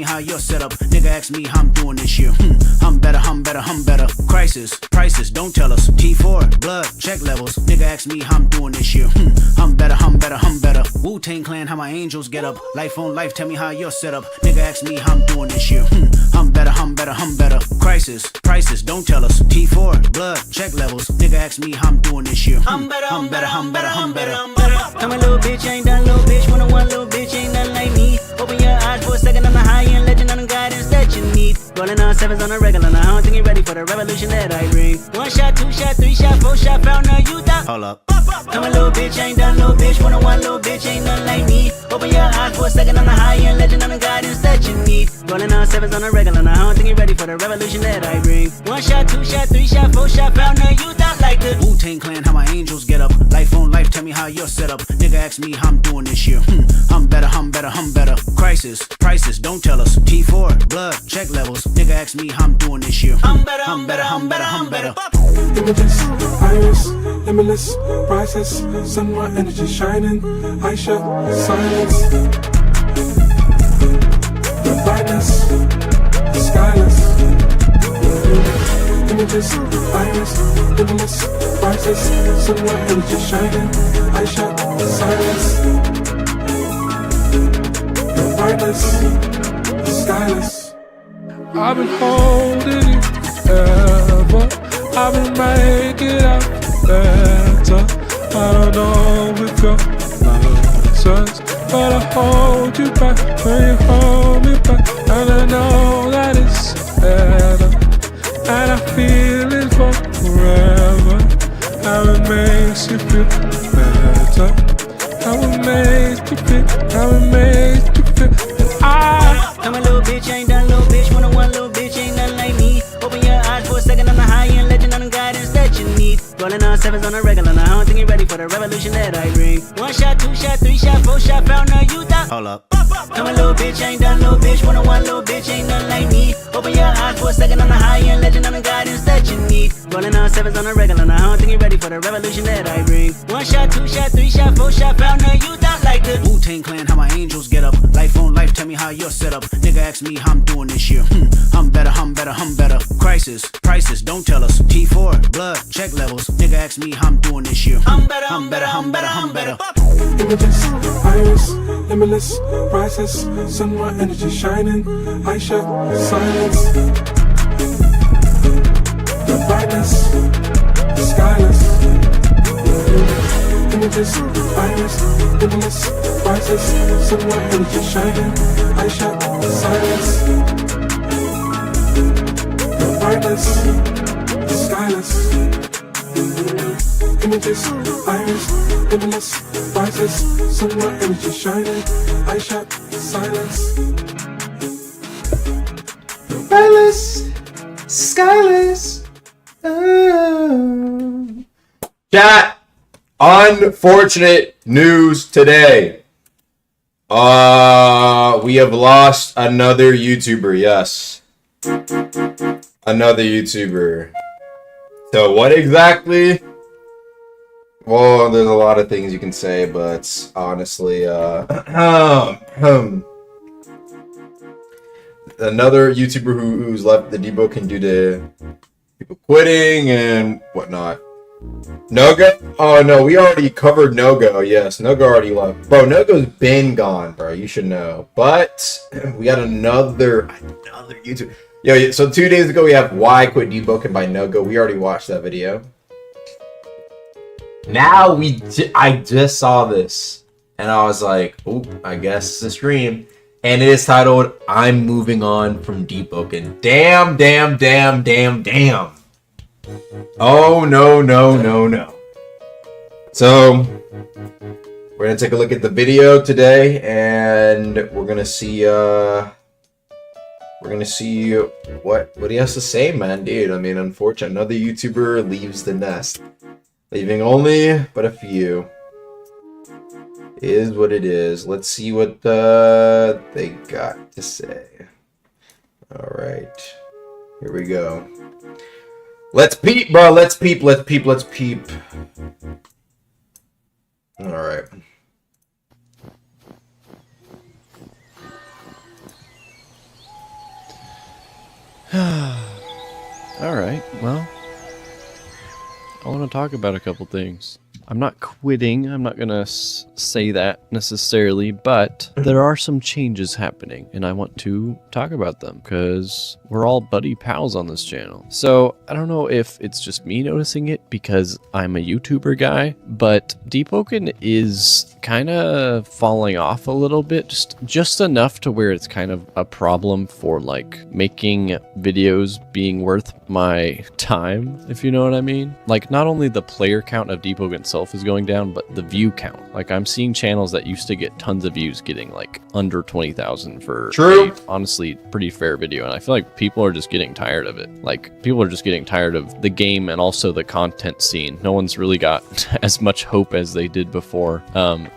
me how you're set up. Nigga ask me how I'm doing this year. I'm better, I'm better, I'm better. Crisis, prices, don't tell us. T4, blood, check levels. Nigga ask me how I'm doing this year. I'm better, I'm better, I'm better. Wu-Tang Clan, how my angels get up. Life on life, tell me how you're set up. Nigga ask me how I'm doing this year. I'm better, I'm better, I'm better. Crisis, prices, don't tell us. T4, blood, check levels. Nigga ask me how I'm doing this year. I'm better, I'm better, I'm better, I'm better. Come a little bitch, ain't done little bitch. 101 little bitch, ain't nothing like me. Open your eyes for a second, I'm the high-end legend, I'm the guidance that you need. Rolling on sevens on a regular, now I don't think you're ready for the revolution that I bring. 1 shot, 2 shot, 3 shot, 4 shot, found a youth out. Hold up. Come a little bitch, ain't done little bitch. 101 little bitch, ain't nothing like me. Open your eyes for a second, I'm the high-end legend, I'm the guidance that you need. Rolling on sevens on a regular, now I don't think you're ready for the revolution that I bring. 1 shot, 2 shot, 3 shot, 4 shot, found a youth out like the Wu-Tang Clan, how my angels get up. Life on life, tell me how you're set up. Nigga ask me how I'm doing this year. I'm better, I'm better, I'm better. Crisis, prices, don't tell us. T4, blood, check levels. Nigga ask me how I'm doing this year. I'm better, I'm better, I'm better, I'm better. Images, iris, limitless, priceless. Sunlight energy shining. I shut silence. The brightness, skyless. Images, iris, limitless, priceless. Sunlight energy shining. I shut silence. The brightness, skyless. I've been holding you forever. I've been making out better. I don't know if you're nonsense, but I hold you back when you hold me back. And I know that it's better, and I feel it for forever. How it makes you feel better. How it makes you feel. How it makes you feel. And Come a little bitch, ain't done little bitch. 101 little bitch, ain't nothing like me. Open your eyes for a second, I'm the high-end legend, I'm the guidance that you need. Rolling on sevens on a regular, now I don't think you're ready for the revolution that I bring. 1 shot, 2 shot, 3 shot, 4 shot, found a youth out. Hold up. Come a little bitch, ain't done little bitch. 101 little bitch, ain't nothing like me. Open your eyes for a second, I'm the high-end legend, I'm the guidance that you need. Rolling on sevens on a regular, now I don't think you're ready for the revolution that I bring. 1 shot, 2 shot, 3 shot, 4 shot, found a youth out like the Wu-Tang Clan, how my angels get up. Life on life, tell me how you're set up. Nigga ask me how I'm doing this year. I'm better, I'm better, I'm better. Crisis, prices, don't tell us. T4, blood, check levels. Nigga ask me how I'm doing this year. I'm better, I'm better, I'm better, I'm better. images, iris, limitless, priceless. Sunlight energy shining. I shut silence. The brightness, skyless. Images, iris, limitless, priceless. Sunlight energy shining. I shut silence. The brightness, skyless. Images, iris, limitless, priceless. Sunlight energy shining. I shut silence. Skyless, skyless. Chat, unfortunate news today. We have lost another YouTuber, yes. Another YouTuber. So what exactly? Well, there's a lot of things you can say, but honestly, another YouTuber who's left the Deepwoken due to people quitting and whatnot. Nogo? Oh no, we already covered Nogo. Yes, Nogo already left. Bro, Nogo's been gone, bro. You should know. But we got another YouTuber. Yo, so 2 days ago we have Why Quit Deepwoken by Nogo. We already watched that video. Now I just saw this and I was like, oh, I guess it's a stream. And it is titled, I'm Moving On from Deepwoken. Damn, damn, damn, damn, damn. Oh, no, no, no, no. So, we're going to take a look at the video today, and we're going to see, what he has to say, man, dude. I mean, unfortunately, another YouTuber leaves the nest. Leaving only but a few. Is what it is. Let's see what they got to say. Alright. Here we go. Let's peep, bro. Let's peep, let's peep, let's peep. Alright. All right, well, I want to talk about a couple things. I'm not quitting, I'm not gonna say that necessarily, but there are some changes happening and I want to talk about them because we're all buddy pals on this channel. So I don't know if it's just me noticing it because I'm a YouTuber guy, but Deepwoken is kind of falling off a little bit, just enough to where it's kind of a problem for like making videos being worth my time, if you know what I mean. Like, not only the player count of Deepwoken itself is going down, but the view count. Like, I'm seeing channels that used to get tons of views getting like under 20,000 for a, honestly, pretty fair video, and I feel like people are just getting tired of it. Like, people are just getting tired of the game and also the content scene. No one's really got as much hope as they did before.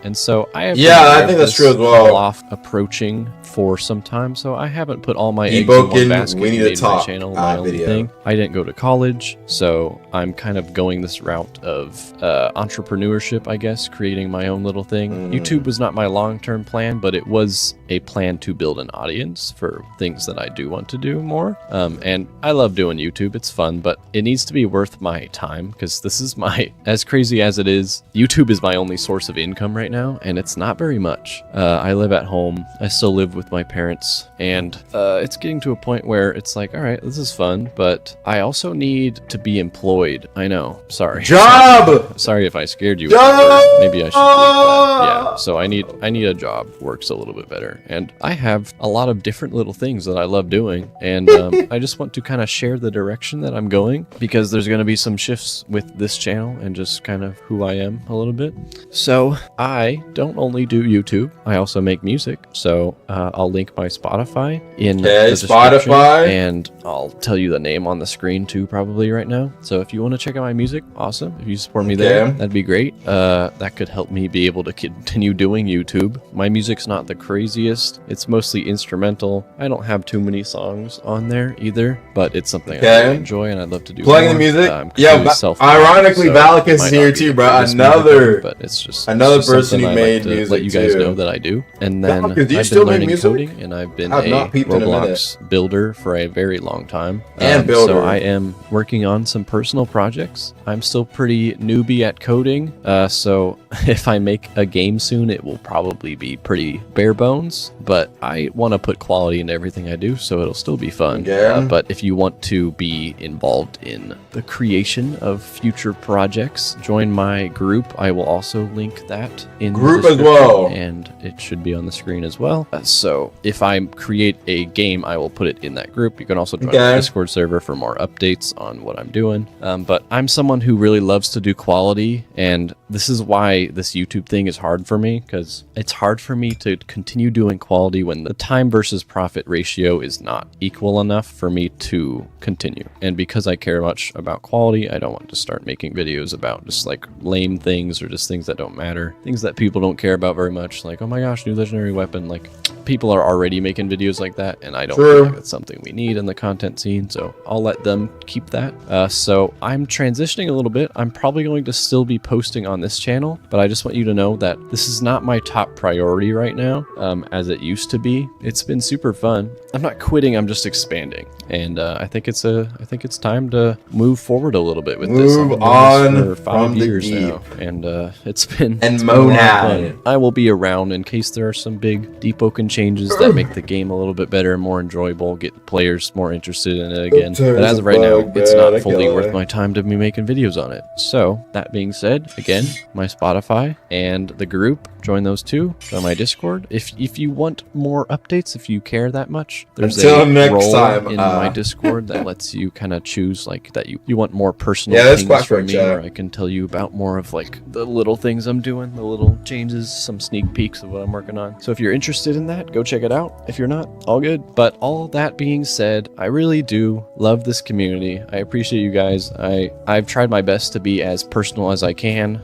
And so I have I think that's true as well. Off approaching for some time, so I haven't put all my eggs in one basket. We need to talk. My channel, my own thing. I didn't go to college, so I'm kind of going this route of entrepreneurship, I guess, creating my own little thing. YouTube was not my long-term plan, but it was a plan to build an audience for things that I do want to do more. And I love doing YouTube. It's fun, but it needs to be worth my time because this is my, as crazy as it is, YouTube is my only source of income right now, and it's not very much. I live at home. I still live with my parents, and it's getting to a point where it's like, all right, this is fun, but I also need to be employed. I know. Sorry. Job! Sorry if I scared you. Job! Maybe I should leave that. Yeah, so I need a job. Works a little bit better. And I have a lot of different little things that I love doing, and I just want to kind of share the direction that I'm going, because there's going to be some shifts with this channel and just kind of who I am a little bit. So I don't only do YouTube, I also make music. So I'll link my Spotify in the description, and I'll tell you the name on the screen too, probably right now. So if you want to check out my music, awesome. If you support me there, that'd be great. That could help me be able to continue doing YouTube. My music's not the craziest. It's mostly instrumental. I don't have too many songs on there either, but it's something I really enjoy and I'd love to do. Playing the music? Ironically, Valak is here too, bro. But it's just another person who made music. Let you guys know that I do. And then I've been learning coding, and I've been a Roblox builder for a very long time. So I am working on some personal projects. I'm still pretty newbie at coding, so if I make a game soon, it will probably be pretty bare bones, but I want to put quality into everything I do, so it'll still be fun. But if you want to be involved in the creation of future projects, join my group. I will also link that in the description, as well, and it should be on the screen as well. So if I create a game, I will put it in that group. You can also join the Discord server for more updates on what I'm doing. But I'm someone who really loves to do quality, and this is why this YouTube thing is hard for me, because it's hard for me to continue doing quality when the time versus profit ratio is not equal enough for me to continue. And because I care much about quality, I don't want to start making videos about just like lame things or just things that don't matter, things that people don't care about very much, like, oh my gosh, new legendary weapon. Like, people are already making videos like that, and I don't feel like it's something we need in the content scene, so I'll let them keep that. So I'm transitioning a little bit. I'm probably going to still be posting on this channel, but I just want you to know that this is not my top priority right now, as it used to be. It's been super fun. I'm not quitting, I'm just expanding, and I think it's time to move forward a little bit with this. Move on for 5 years now, and it's been a lot of fun. I will be around in case there are some big Deepwoken changes that make the game a little bit better, more enjoyable, get players more interested in it again. But as of right now, it's not fully worth my time to be making videos on it. So that being said, again, my Spotify and the group, join those two. Join my Discord. If you want more updates, if you care that much, there's a role in my Discord that lets you kind of choose like that you want more personal things from me, or I can tell you about more of like the little things I'm doing, the little changes, some sneak peeks of what I'm working on. So if you're interested in that, go check it out. If you're not, all good. But all that being said, I really do love this community. I appreciate you guys. I've tried my best to be as personal as I can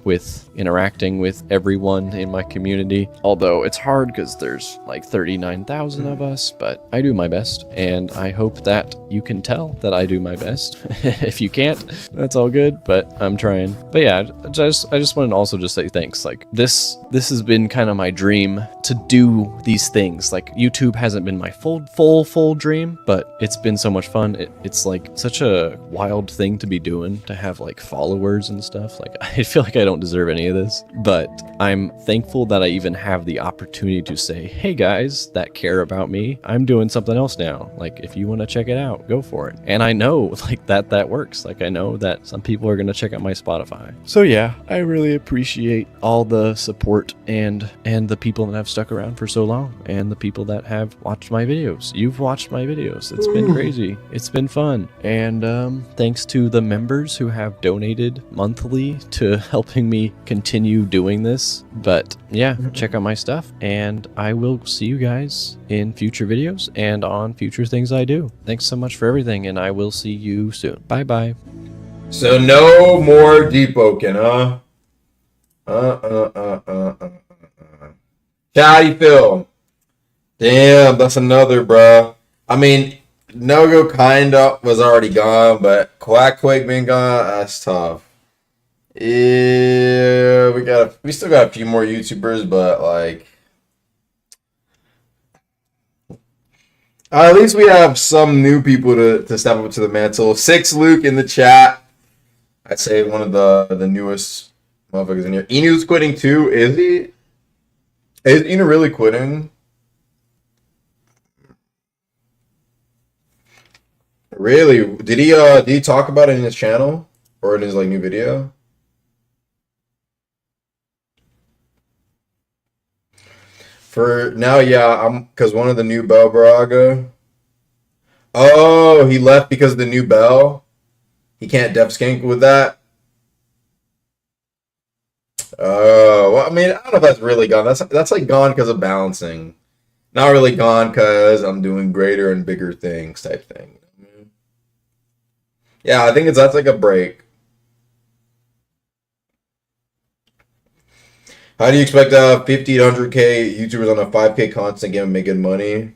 with interacting with everyone everyone in my community. Although it's hard because there's like 39,000 of us, but I do my best, and I hope that you can tell that I do my best. If you can't, that's all good, but I'm trying. But yeah, I just wanted to also just say thanks. Like this has been kind of my dream to do these things. Like YouTube hasn't been my full dream, but it's been so much fun. It's like such a wild thing to be doing, to have like followers and stuff. Like I feel like I don't deserve any of this, but I'm thankful that I even have the opportunity to say, hey guys that care about me, I'm doing something else now. Like if you want to check it out, go for it. And I know like that works. Like I know that some people are going to check out my Spotify. So yeah, I really appreciate all the support and the people that have stuck around for so long, and the people that have watched my videos. You've watched my videos. It's been crazy. It's been fun. And thanks to the members who have donated monthly to helping me continue doing this. But yeah, check out my stuff, and I will see you guys in future videos and on future things I do. Thanks so much for everything, and I will see you soon. Bye bye. So no more Deepwoken, huh? How do you feel? Damn, that's another, bruh. I mean, No-Go kinda was already gone, but Quack being gone, that's tough. Yeah, we still got a few more YouTubers, but like at least we have some new people to step up to the mantle. Six Luke in the chat. I'd say one of the newest motherfuckers in here. Enu's quitting too, is he? Is Enu really quitting? Really? Did he talk about it in his channel or in his like new video? For now, yeah, because one of the new Bell Braga. Oh, he left because of the new Bell. He can't def skank with that. Well, I mean, I don't know if that's really gone. That's like gone because of balancing. Not really gone because I'm doing greater and bigger things type thing. Yeah, I think that's like a break. How do you expect 50 to 100K YouTubers on a 5K constant game and make good money?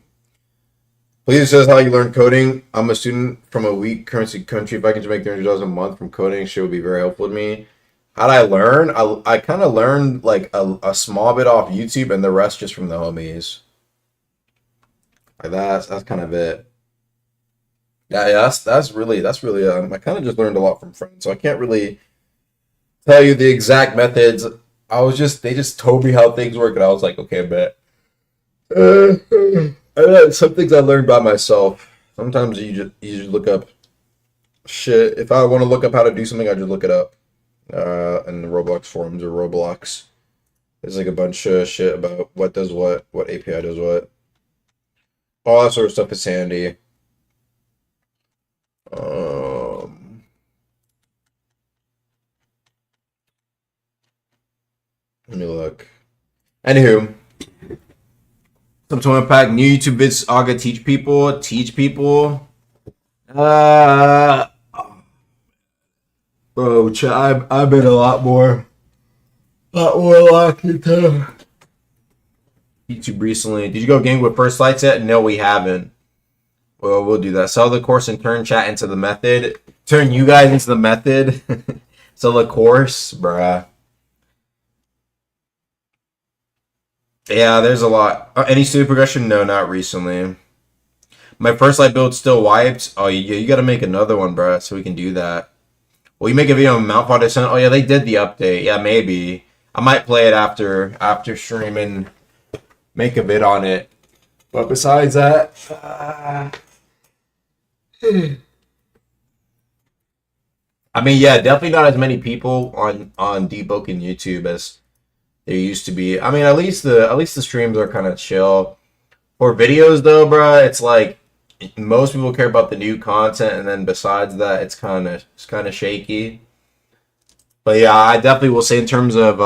Please says how you learn coding. I'm a student from a weak currency country. If I can just make $300 a month from coding, shit would be very helpful to me. How did I learn? I kind of learned like a small bit off YouTube and the rest just from the homies. Like that's kind of it. Yeah, that's really I kind of just learned a lot from friends, so I can't really tell you the exact methods. They just told me how things work, and I was like, okay, I bet. Some things I learned by myself. Sometimes you just look up shit. If I want to look up how to do something, I just look it up in the Roblox forums or Roblox. There's like a bunch of shit about what does what API does what. All that sort of stuff is handy. Let me look. Anywho, some to unpack new YouTube vids. Aga teach people. Bro, I've been a lot more locked into YouTube recently. Did you go game with First Lights yet? No, we haven't. Well, we'll do that. Sell the course and turn chat into the method. Turn you guys into the method. Sell the course, bruh. Yeah, there's a lot. Any studio progression? No, not recently. My First Light build still wiped. Oh, you got to make another one, bruh, so we can do that. Will you make a video on Mount Fod Descent? Oh, yeah, they did the update. Yeah, maybe. I might play it after stream and make a vid on it. But besides that, I mean, yeah, definitely not as many people on Deepwoken YouTube as there used to be. I mean, at least the streams are kind of chill. For videos though, bruh, it's like most people care about the new content, and then besides that, it's kind of shaky. But yeah, I definitely will say in terms of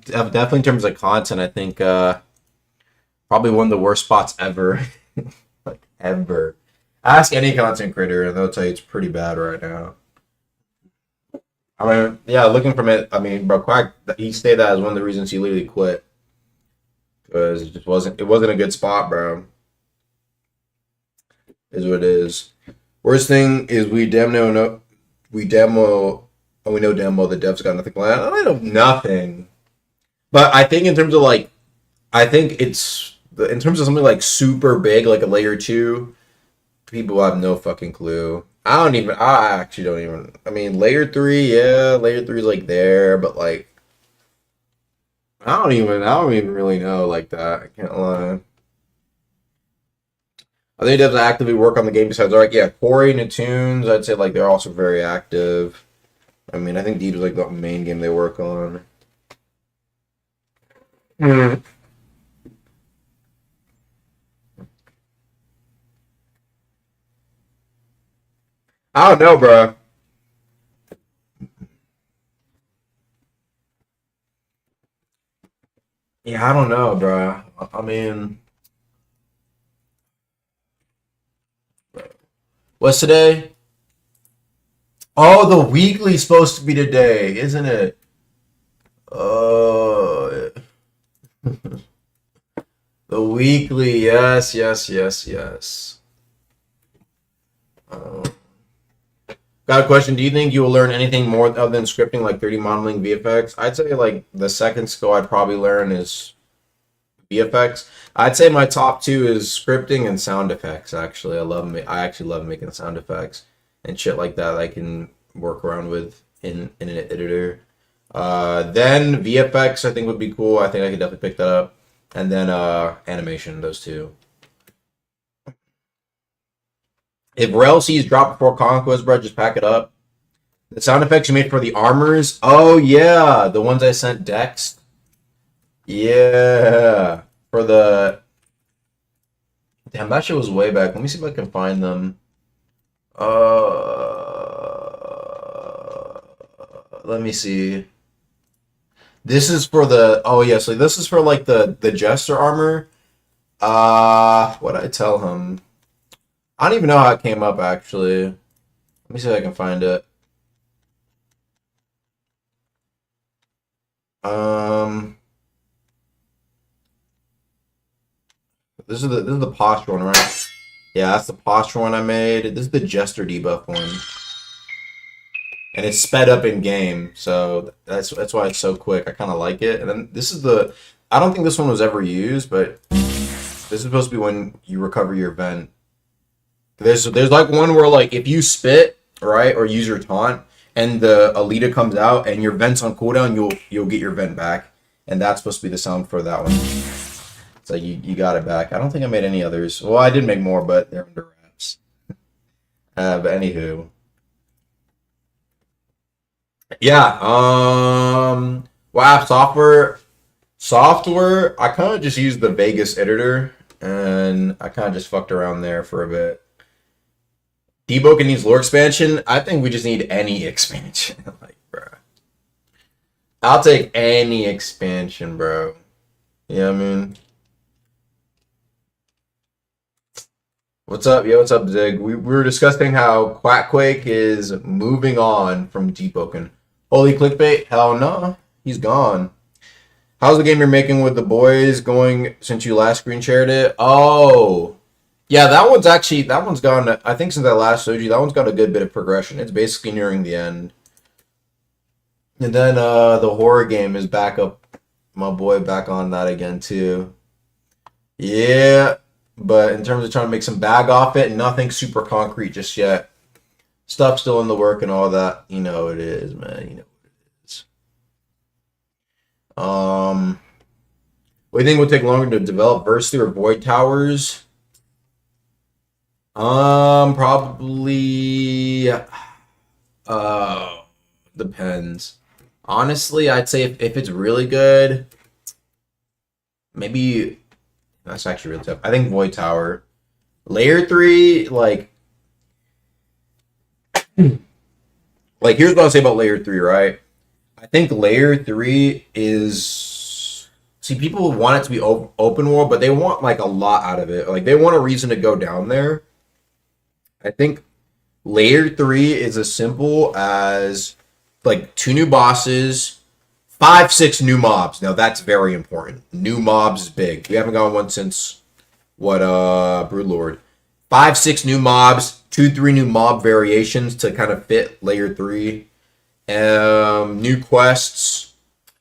definitely in terms of content, I think probably one of the worst spots ever, like ever. Ask any content creator, and they'll tell you it's pretty bad right now. I mean, yeah, looking from it, I mean, bro, Quack, he stated that as one of the reasons he literally quit. Because it wasn't a good spot, bro. Is what it is. Worst thing is we know damn well the devs got nothing planned. I don't know nothing. But I think in terms of like, I think it's, in terms of something like super big, like a layer 2, people have no fucking clue. I actually don't even, I mean, layer 3, yeah, layer 3 is like there, but like, I don't even really know like that. I can't lie. I think devs actively work on the game besides art. Yeah, Corey and Tunes, I'd say like they're also very active. I mean, I think Deep is like the main game they work on. I don't know, bro. Yeah, I don't know, bro. I mean, what's today? Oh, the weekly's supposed to be today, isn't it? Oh, the weekly, yes. Got a question. Do you think you will learn anything more other than scripting, like 3D modeling, VFX? I'd say like the second skill I'd probably learn is VFX. I'd say my top 2 is scripting and sound effects. Actually, I actually love making sound effects and shit like that. I can work around with in an editor. Then VFX I think would be cool. I think I could definitely pick that up. And then animation, those 2. If Rail C's drop before Conquest, bro, just pack it up. The sound effects you made for the armors. Oh yeah, the ones I sent Dex. Yeah, for the. Damn, that shit was way back. Let me see if I can find them. Let me see. This is for the. Oh yeah, so this is for like the Jester armor. What'd I tell him? I don't even know how it came up actually. Let me see if I can find it. This is the posture one, right? Yeah, that's the posture one I made. This is the Jester debuff one. And it's sped up in game, so that's why it's so quick. I kind of like it. And then this is the, I don't think this one was ever used, but this is supposed to be when you recover your vent. There's like one where like if you spit, right, or use your taunt, and the Alita comes out and your vent's on cooldown, you'll get your vent back, and that's supposed to be the sound for that one. So you got it back. I don't think I made any others. Well, I did make more, but they're under wraps. But anywho, yeah. Wow, software. I kind of just used the Vegas editor, and I kind of just fucked around there for a bit. Deepwoken needs lore expansion. I think we just need any expansion. Like, bro. I'll take any expansion, bro. You know what I mean? What's up? Yo, what's up, Zig? We were discussing how Quackquake is moving on from Deepwoken. Holy clickbait? Hell no. He's gone. How's the game you're making with the boys going since you last screen shared it? Oh. Yeah, that one's gone, I think since I last showed you, that one's got a good bit of progression. It's basically nearing the end. And then the horror game is back up, my boy back on that again too. Yeah, but in terms of trying to make some bag off it, nothing super concrete just yet. Stuff still in the work and all that. You know it is, man. You know what it is. What do you think will take longer to develop Versity or Void Towers? Probably depends. Honestly, I'd say if it's really good, maybe that's actually really tough. I think Void Tower. Layer 3, like here's what I'll say about Layer 3, right? I think Layer 3 is, see, people want it to be open world, but they want like a lot out of it. Like they want a reason to go down there. I think Layer 3 is as simple as like 2 new bosses, 5, 6 new mobs. Now that's very important. New mobs is big. We haven't gotten one since Broodlord. 5, 6 new mobs, 2, 3 new mob variations to kind of fit layer 3. New quests,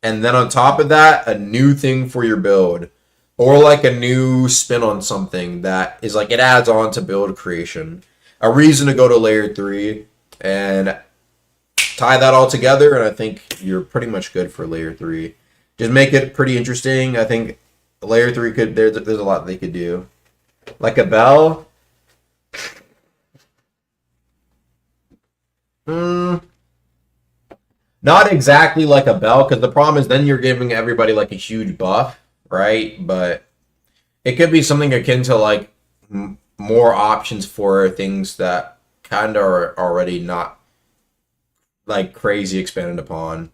and then on top of that, a new thing for your build. Or like a new spin on something that is like, it adds on to build creation. A reason to go to layer 3 and tie that all together, and I think you're pretty much good for layer 3. Just make it pretty interesting. I think layer 3 could, there's a lot they could do. Like a bell. Not exactly like a bell, because the problem is then you're giving everybody like a huge buff. Right, but it could be something akin to like more options for things that kind of are already not like crazy expanded upon.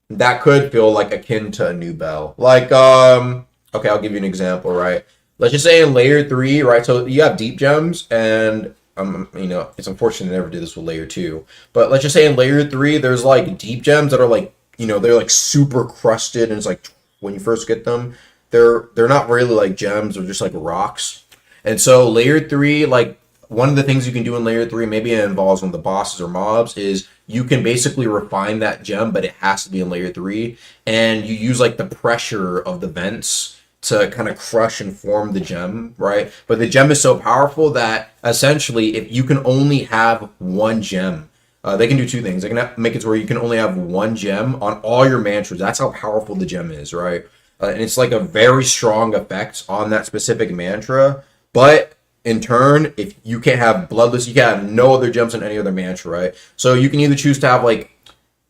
That could feel like akin to a new bell. Like okay, I'll give you an example, right? Let's just say in layer 3, right? So you have deep gems, and you know, it's unfortunate I never did this with layer 2. But let's just say in layer 3 there's like deep gems that are like, you know, they're like super crusted, and it's like when you first get them, they're not really like gems, they're just like rocks. And so layer 3, like one of the things you can do in layer 3, maybe it involves one of the bosses or mobs, is you can basically refine that gem, but it has to be in layer 3, and you use like the pressure of the vents to kind of crush and form the gem, right? But the gem is so powerful that essentially if you can only have one gem, they can do 2 things. They can make it to where you can only have one gem on all your mantras. That's how powerful the gem is, right? And it's like a very strong effect on that specific mantra. But in turn, if you can't have Bloodless, you can't have no other gems in any other mantra, right? So you can either choose to have like,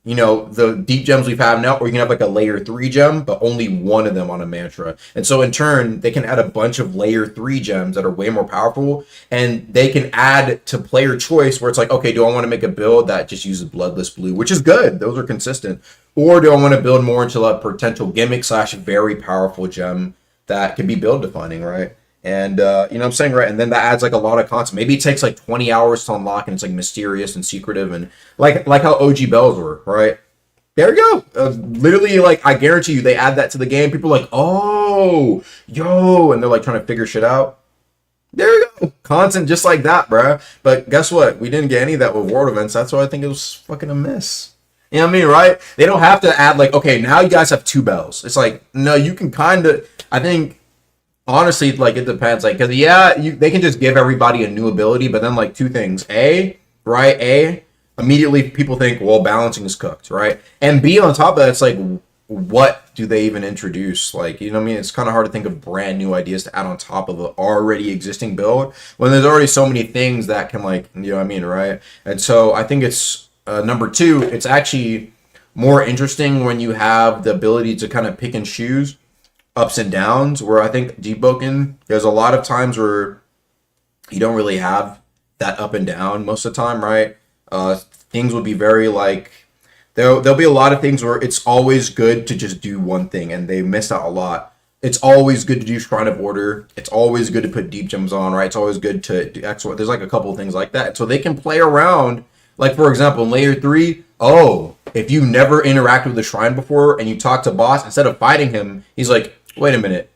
you know, the deep gems we've had now, or you can have like a layer 3 gem, but only one of them on a mantra. And so in turn, they can add a bunch of layer 3 gems that are way more powerful, and they can add to player choice where it's like, okay, do I want to make a build that just uses Bloodless Blue, which is good, those are consistent, or do I want to build more into a potential gimmick / very powerful gem that can be build defining, right? And, you know what I'm saying, right? And then that adds like a lot of content. Maybe it takes like 20 hours to unlock, and it's like mysterious and secretive, and like how OG bells were, right? There you go. Literally, like, I guarantee you, they add that to the game. People are like, oh, yo, and they're like trying to figure shit out. There you go. Content just like that, bruh. But guess what? We didn't get any of that with world events. That's why I think it was fucking a miss. You know what I mean, right? They don't have to add like, okay, now you guys have 2 bells. It's like, no, you can kind of, I think, honestly, like, it depends. Like, because, yeah, they can just give everybody a new ability, but then, like, 2 things. A, immediately people think, well, balancing is cooked, right? And B, on top of that, it's like, what do they even introduce? Like, you know what I mean? It's kind of hard to think of brand new ideas to add on top of an already existing build when there's already so many things that can, like, you know what I mean, right? And so I think it's, number 2, it's actually more interesting when you have the ability to kind of pick and choose ups and downs, where I think Deepwoken, there's a lot of times where you don't really have that up and down most of the time, right? Things would be very like, there'll be a lot of things where it's always good to just do one thing, and they miss out a lot. It's always good to do Shrine of Order. It's always good to put deep gems on, right? It's always good to do X. There's like a couple of things like that. So they can play around. Like, for example, in layer 3, if you never interacted with the shrine before and you talk to boss, instead of fighting him, he's like, wait a minute.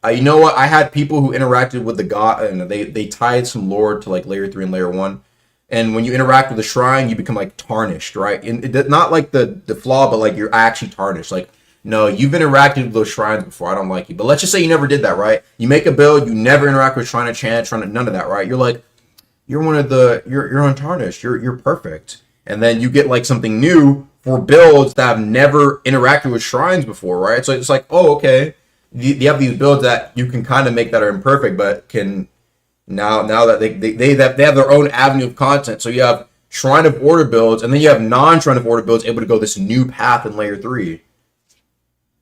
You know what? I had people who interacted with the god, and they tied some lore to like layer 3 and layer 1. And when you interact with the shrine, you become like tarnished, right? And not like the flaw, but like you're actually tarnished. Like, no, you've interacted with those shrines before. I don't like you. But let's just say you never did that, right? You make a build, you never interact with Shrine of Chant, none of that, right? You're like, you're untarnished. You're perfect. And then you get like something new for builds that have never interacted with shrines before, right? So it's like, oh, okay. You have these builds that you can kind of make that are imperfect, but can now that they have their own avenue of content. So you have Shrine of Order builds, and then you have non-Shrine of Order builds able to go this new path in layer 3.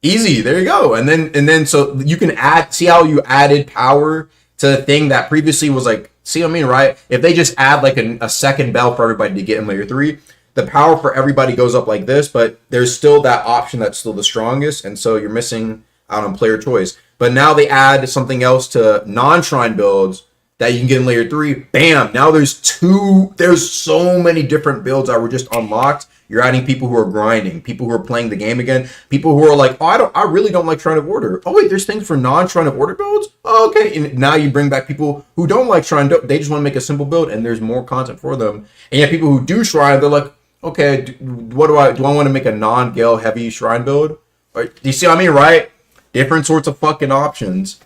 Easy, there you go. And then so you can see how you added power to a thing that previously was like, see what I mean, right? If they just add like a second bell for everybody to get in layer 3, the power for everybody goes up like this, but there's still that option that's still the strongest, and so you're missing out on player choice. But now they add something else to non-shrine builds that you can get in layer 3. Bam! Now there's so many different builds that were just unlocked. You're adding people who are grinding, people who are playing the game again, people who are like, oh, I really don't like Shrine of Order. Oh wait, there's things for non-Shrine of Order builds? Oh, okay. And now you bring back people who don't like Shrine, they just want to make a simple build, and there's more content for them. And yet people who do Shrine, they're like, okay, do I want to make a non-Gale heavy Shrine build? Or, do you see what I mean, right? Different sorts of fucking options.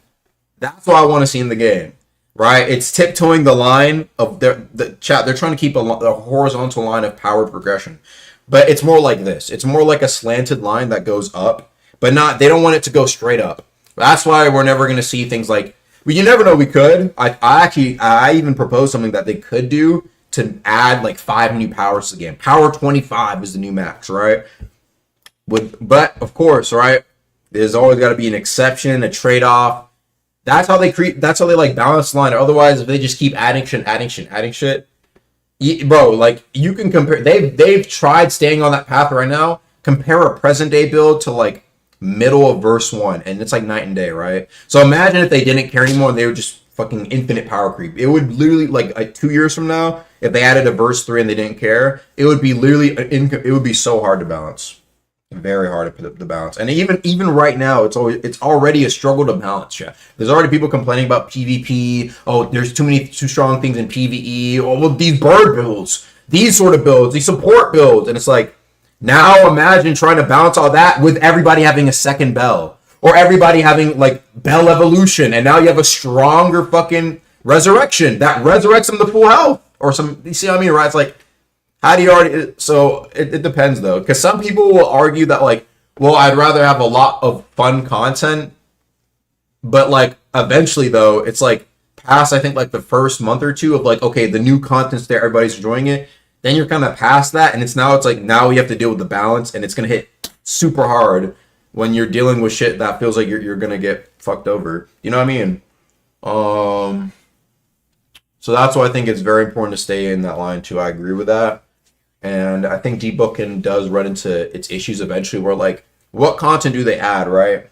That's what I want to see in the game. Right, it's tiptoeing the line of the chat. They're trying to keep a horizontal line of power progression, but it's more like this. It's more like a slanted line that goes up, but not. They don't want it to go straight up. That's why we're never going to see things like. Well, you never know. We could. I even proposed something that they could do to add like 5 new powers to the game. Power 25 is the new max, right? But of course, right. There's always got to be an exception, a trade-off. That's how they like balance the line. Otherwise, if they just keep adding shit, bro, like you can compare. They've tried staying on that path right now. Compare a present day build to like middle of verse 1, and it's like night and day, right? So imagine if they didn't care anymore and they were just fucking infinite power creep. It would literally like 2 years from now, if they added a verse 3 and they didn't care, it would be literally it would be so hard to balance. Very hard to put up the balance, and even right now, it's already a struggle to balance. Yeah, there's already people complaining about PvP. Oh, there's too strong things in PvE. Oh, well, these bird builds, these sort of builds, these support builds, and it's like now imagine trying to balance all that with everybody having a second bell or everybody having like bell evolution, and now you have a stronger fucking resurrection that resurrects them to full health or some. You see what I mean, right? It's like. How do you already? So it depends though, because some people will argue that like, well, I'd rather have a lot of fun content, but like eventually though, it's like past I think like the first month or two of like, okay, the new content's there, everybody's enjoying it. Then you're kind of past that, and it's like now we have to deal with the balance, and it's gonna hit super hard when you're dealing with shit that feels like you're gonna get fucked over. You know what I mean? So that's why I think it's very important to stay in that line too. I agree with that. And I think Deepwoken does run into its issues eventually where, like, what content do they add, right?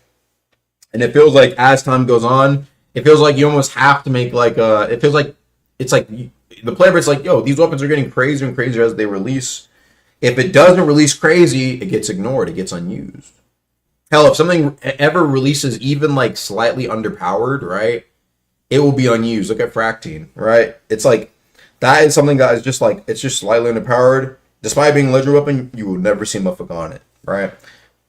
And it feels like as time goes on, it feels like you almost have to make, like, it feels like it's like the player base like, yo, these weapons are getting crazier and crazier as they release. If it doesn't release crazy, it gets ignored. It gets unused. Hell, if something ever releases even, like, slightly underpowered, right, it will be unused. Look at Fractine, right? It's like, that is something that is just, like, it's just slightly underpowered. Despite being a legendary weapon, you will never see a motherfucker on it, right?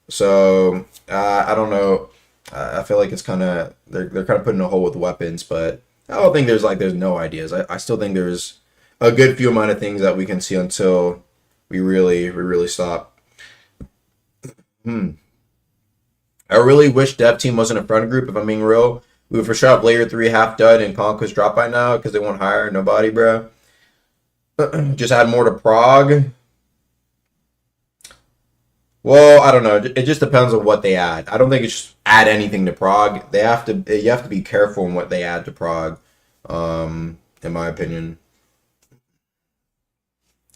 So, I don't know. I feel like it's kind of, they're kind of putting a hole with weapons, but I don't think there's no ideas. I still think there's a good few amount of things that we can see until we really stop. I really wish Dev Team wasn't a friend group, if I'm being real. We would for sure have Layer 3 half done and Conquest drop by now because they won't hire nobody, bro. Just add more to Prague. Well, I don't know. It just depends on what they add. I don't think it's just add anything to Prague. You have to be careful in what they add to Prague, in my opinion.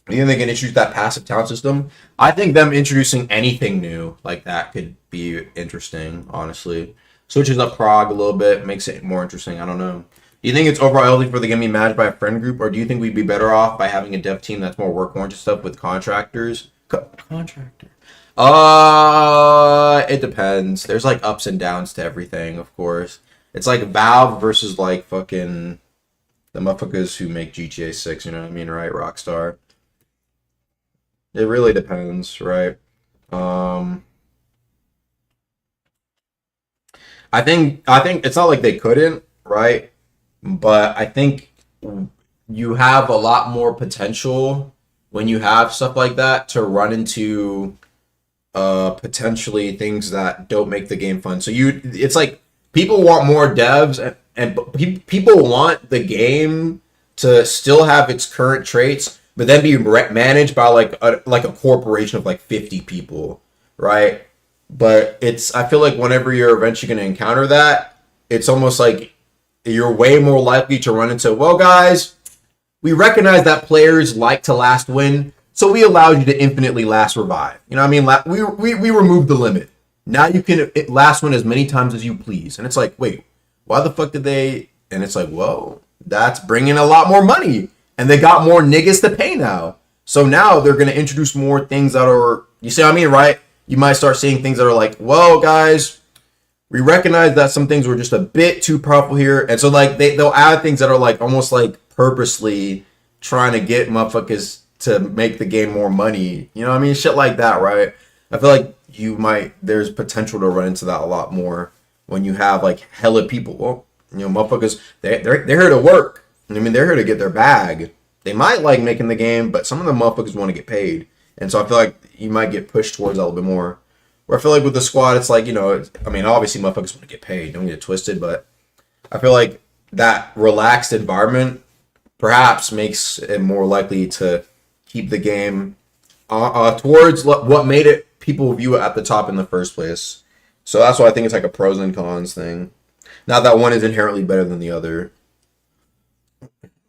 You think they can introduce that passive town system? I think them introducing anything new like that could be interesting, honestly. Switches up Prague a little bit, makes it more interesting. I don't know. Do you think it's overall healthy for the game to be managed by a friend group, or do you think we'd be better off by having a dev team that's more work-oriented stuff with contractors? It depends. There's like ups and downs to everything, of course. It's like Valve versus like fucking the motherfuckers who make GTA 6, you know what I mean, right? Rockstar. It really depends, right? I think it's not like they couldn't, right? But I think you have a lot more potential when you have stuff like that to run into potentially things that don't make the game fun. So it's like people want more devs and people want the game to still have its current traits, but then be managed by like a corporation of like 50 people, right? But I feel like whenever you're eventually going to encounter that, it's almost like you're way more likely to run into, well, guys, we recognize that players like to last win, so we allowed you to infinitely last revive. You know what I mean? We removed the limit. Now you can last win as many times as you please. And it's like, wait, why the fuck did they? And it's like, well, that's bringing a lot more money. And they got more niggas to pay now. So now they're going to introduce more things that are, you see what I mean, right? You might start seeing things that are like, well, guys, we recognize that some things were just a bit too powerful here. And so like they'll add things that are like almost like purposely trying to get motherfuckers to make the game more money. You know what I mean? Shit like that, right? I feel like there's potential to run into that a lot more when you have like hella people. Well, you know, motherfuckers, they're here to work. I mean, they're here to get their bag. They might like making the game, but some of the motherfuckers want to get paid. And so I feel like you might get pushed towards that a little bit more. Where I feel like with the squad, it's like, you know, I mean, obviously motherfuckers want to get paid. Don't get it twisted, but I feel like that relaxed environment perhaps makes it more likely to keep the game towards what made it people view it at the top in the first place. So that's why I think it's like a pros and cons thing. Not that one is inherently better than the other.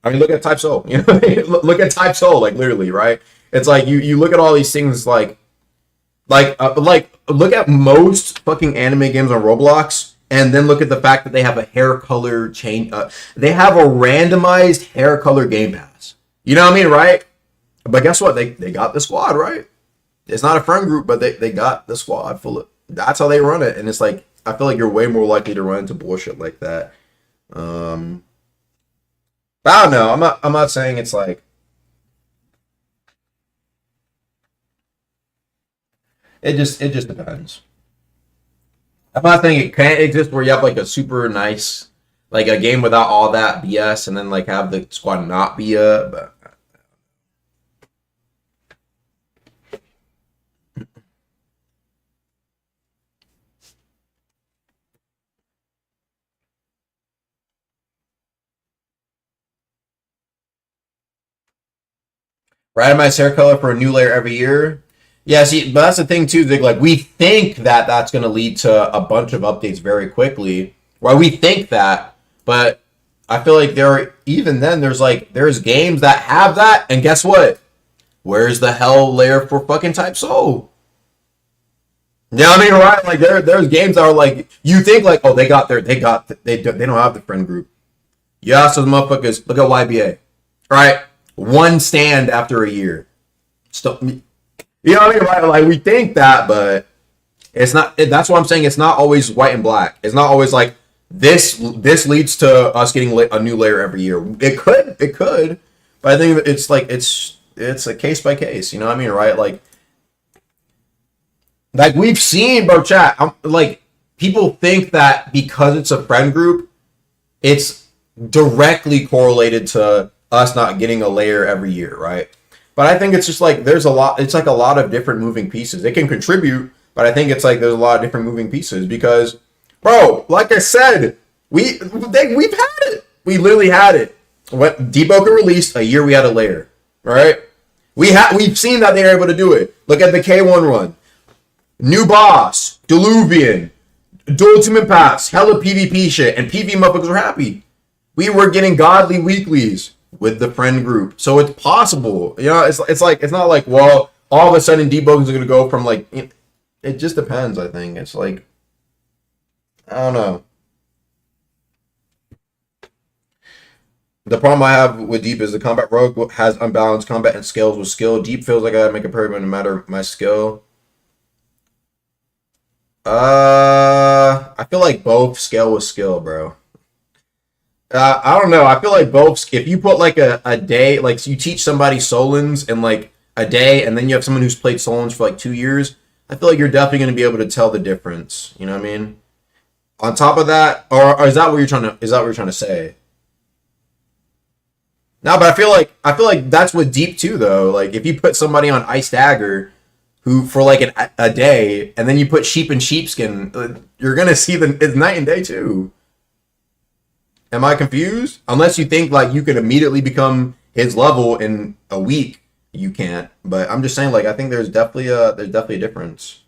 I mean, look at Type Soul. You know, look at Type Soul, like literally, right? It's like you look at all these things like look at most fucking anime games on Roblox, and then look at the fact that they have a hair color change. They have a randomized hair color game pass. You know what I mean, right? But guess what? They got the squad, right? It's not a friend group, but they got the squad full of. That's how they run it, and it's like I feel like you're way more likely to run into bullshit like that. But I don't know. I'm not saying it's like. It just depends. I'm not saying it can't exist where you have like a super nice, like a game without all that BS, and then like have the squad not be but. Randomized hair color for a new layer every year. Yeah, see, but that's the thing too. Like we think that that's going to lead to a bunch of updates very quickly. Well, we think that, but I feel like there's games that have that, and guess what? Where's the hell layer for fucking Type Soul? You know what I mean, right? Like there's games that are like you think like, oh, they don't have the friend group. Yeah, so the motherfuckers look at YBA, right? One stand after a year. Stop me. You know what I mean? Right? Like we think that, but it's not. That's what I'm saying. It's not always white and black. It's not always like this leads to us getting a new layer every year. It could, but I think it's like it's a case by case. You know what I mean? Right? Like we've seen, bro. Chat. Like people think that because it's a friend group, it's directly correlated to us not getting a layer every year, right? But I think it's just like it's like a lot of different moving pieces. It can contribute, but I think it's like there's a lot of different moving pieces because, bro, like I said, we've had it. We literally had it. What Deepwoken released, a year we had a layer, right? We've seen that they're able to do it. Look at the K1 run. New boss, Diluvian, dual ultimate pass, hella PvP shit, and PvP motherfuckers were happy. We were getting godly weeklies with the friend group, so it's possible. You know, it's like it's not like well, all of a sudden Deepwoken's going to go from like it just depends. I think it's like I don't know. The problem I have with Deep is the combat rogue has unbalanced combat and scales with skill. Deep feels like I gotta make a pyramid no matter my skill. I feel like both scale with skill, bro. I don't know. I feel like both. If you put like a day, like you teach somebody Solons in like a day, and then you have someone who's played Solons for like 2 years, I feel like you're definitely going to be able to tell the difference. You know what I mean? On top of that, or is that what you're trying to? Is that what you're trying to say? No, but I feel like that's what Deep too, though. Like if you put somebody on Ice Dagger, who for like a day, and then you put Sheep and Sheepskin, you're gonna see it's night and day too. Am I confused? Unless you think like you could immediately become his level in a week, you can't. But I'm just saying, like I think there's definitely a difference.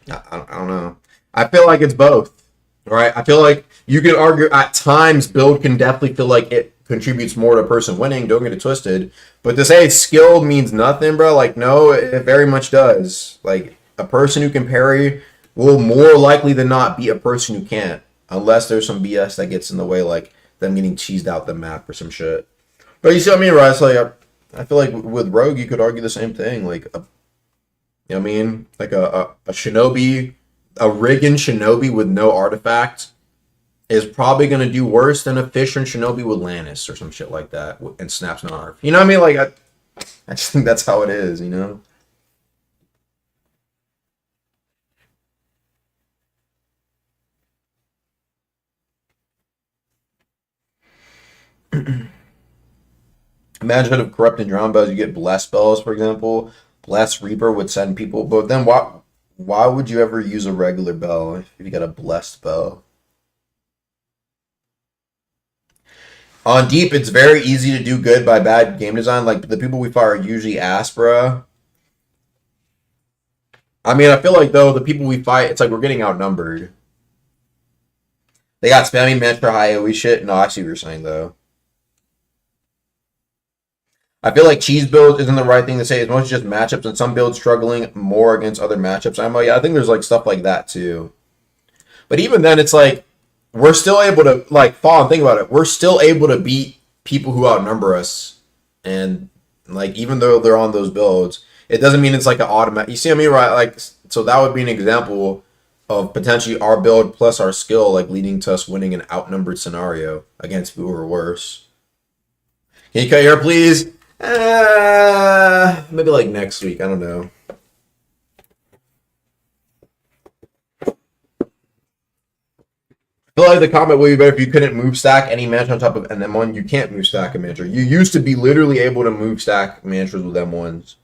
I don't know. I feel like it's both, right? I feel like you could argue at times build can definitely feel like it contributes more to a person winning. Don't get it twisted. But to say skilled means nothing, bro, like no, it very much does. Like a person who can parry will more likely than not be a person who can't. unless there's some BS that gets in the way, like them getting cheesed out the map or some shit. But you see what I mean, right? It's like I feel like with Rogue, you could argue the same thing. Like, you know what I mean? Like a Shinobi, a Riggin Shinobi with no artifact is probably going to do worse than a Fisher and Shinobi with Lannis or some shit like that and Snap's non-arf. You know what I mean? Like, I just think that's how it is, you know? Imagine if corrupt and drown bells, you get blessed bells, for example. Blessed Reaper would send people, but then why would you ever use a regular bell if you got a blessed bell? On Deep, it's very easy to do good by bad game design. Like, the people we fight are usually ass, bruh. I mean, I feel like, though, the people we fight, it's like we're getting outnumbered. They got spammy mantra high AoE shit. No, I see what you're saying, though. I feel like cheese builds isn't the right thing to say. It's mostly just matchups, and some builds struggling more against other matchups. I think there's, like, stuff like that, too. But even then, it's like, we're still able to, like, fall and think about it. We're still able to beat people who outnumber us. And, like, even though they're on those builds, it doesn't mean it's like an automatic. You see what I mean, right? Like, so that would be an example of potentially our build plus our skill, like, leading to us winning an outnumbered scenario against people who are worse. Can you cut your hair, please? Maybe, like, next week. I don't know. I feel like the comment would be better if you couldn't move stack any mantra on top of an M1. You can't move stack a mantra. You used to be literally able to move stack mantras with M1s.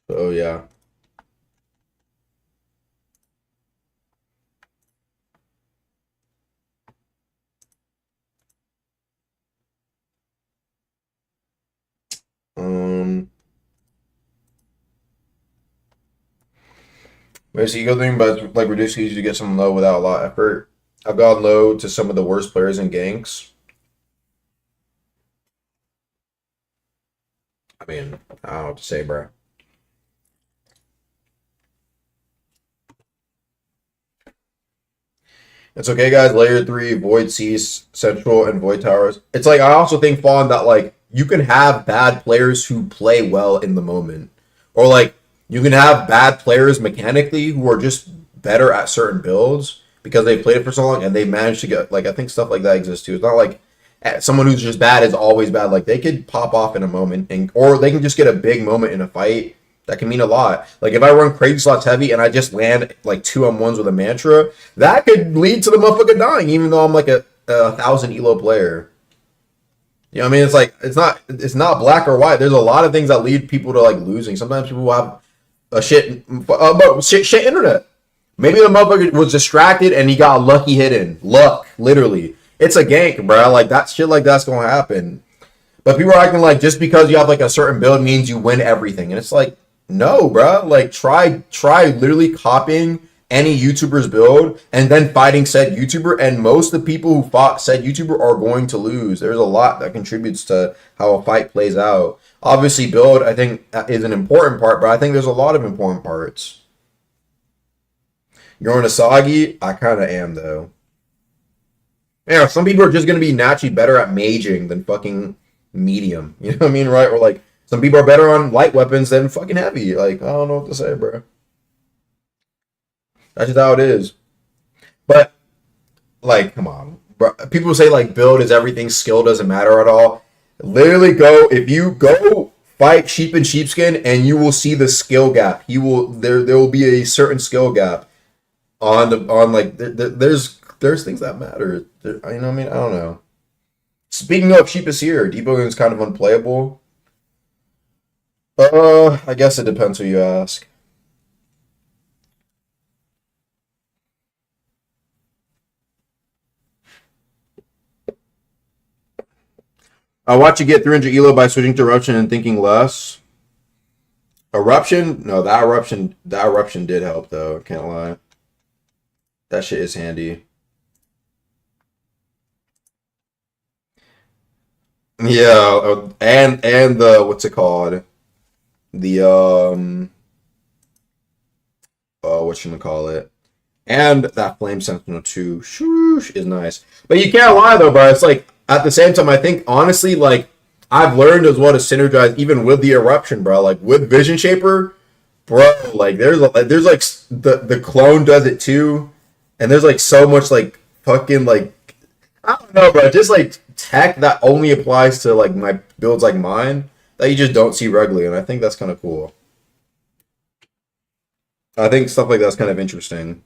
Oh, yeah. Basically, you go thing, but like reduce easy to get someone low without a lot of effort. I've gone low to some of the worst players in ganks. I mean, I don't know what to say, bro. It's okay, guys. Layer 3, Void Cease, Central, and Void Towers. It's like, I also think, Fawn, that, like, you can have bad players who play well in the moment. Or, like, you can have bad players mechanically who are just better at certain builds because they played it for so long and they managed to get, like, I think stuff like that exists too. It's not like someone who's just bad is always bad. Like, they could pop off in a moment, or they can just get a big moment in a fight. That can mean a lot. Like, if I run crazy slots heavy and I just land, like, 2-on-1s with a mantra, that could lead to the motherfucker dying, even though I'm, like, a 1,000 elo player. You know what I mean? It's like, it's not black or white. There's a lot of things that lead people to, like, losing. Sometimes people have a shit internet. Maybe the motherfucker was distracted and he got lucky hidden. Luck, literally. It's a gank, bro. Like, that shit like that's gonna happen. But people are acting like just because you have, like, a certain build means you win everything. And it's like, no, bro. Like, try literally copying any YouTuber's build and then fighting said YouTuber. And most of the people who fought said YouTuber are going to lose. There's a lot that contributes to how a fight plays out. Obviously, build, I think, is an important part, but I think there's a lot of important parts. You're on a Soggy? I kind of am, though. Yeah, some people are just going to be naturally better at maging than fucking medium. You know what I mean, right? Or, like, some people are better on light weapons than fucking heavy. Like, I don't know what to say, bro. That's just how it is. But, like, come on. Bro. People say, like, build is everything, skill doesn't matter at all. Literally if you go fight sheep in sheepskin and you will see the skill gap. There will be a certain skill gap there's things that matter. You know what I mean? I don't know. Speaking of sheep is here, Deepwoken is kind of unplayable. I guess it depends who you ask. I watch you get 300 elo by switching to eruption and thinking less. Eruption? No, that eruption did help though. Can't lie. That shit is handy. Yeah, and the what's it called? The whatchamacallit? And that Flame Sentinel too. Shoosh is nice. But you can't lie though, bro. It's like at the same time, I think honestly, like I've learned as well to synergize even with the eruption, bro. Like with Vision Shaper, bro. Like there's like the clone does it too, and there's like so much like fucking like I don't know, bro. Just like tech that only applies to like my builds like mine that you just don't see regularly, and I think that's kind of cool. I think stuff like that's kind of interesting.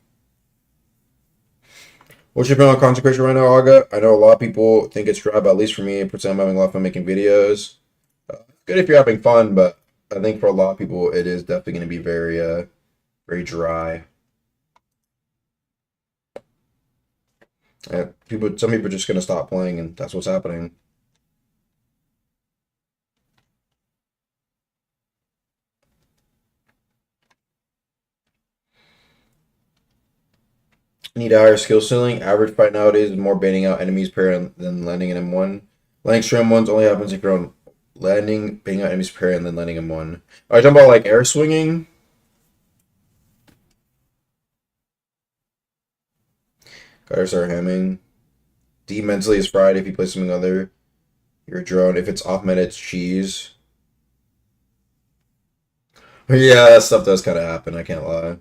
What's your opinion on consecration right now, Aga? I know a lot of people think it's dry, but at least for me, I'm having a lot of fun making videos. Good if you're having fun, but I think for a lot of people, it is definitely going to be very dry. Some people are just going to stop playing, and that's what's happening. Need a higher skill ceiling. Average fight nowadays is more baiting out enemies pair than landing in M1. Landing straight M1s only happens if you're on landing, baiting out enemies pair and then landing M1. Are you talking about like air swinging? Gotta start hamming. D mentally is fried if you play something other. You're a drone. If it's off meta, it's cheese. Yeah, that stuff does kind of happen, I can't lie.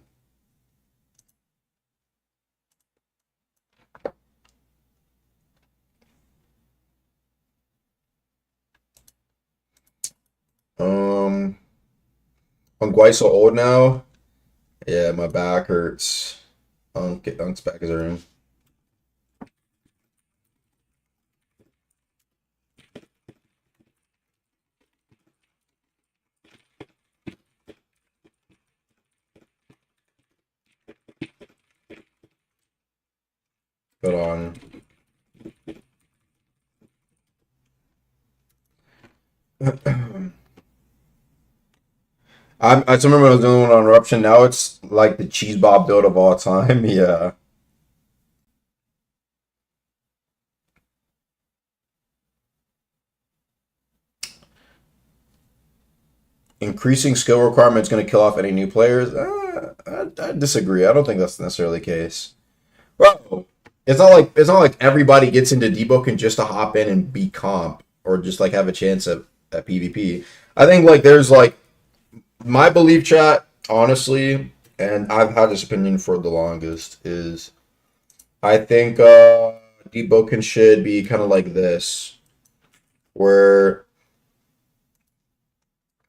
I'm quite so old now. Yeah, my back hurts. Unk's back is room. Hold on. I just remember I was doing one on Eruption. Now it's like the cheese bob build of all time. Yeah. Increasing skill requirements going to kill off any new players? I disagree. I don't think that's necessarily the case. Well, it's not like everybody gets into Deepwoken just to hop in and be comp or just like have a chance at PvP. I think like there's like my belief, chat, honestly, and I've had this opinion for the longest, is I think Deepwoken should be kind of like this, where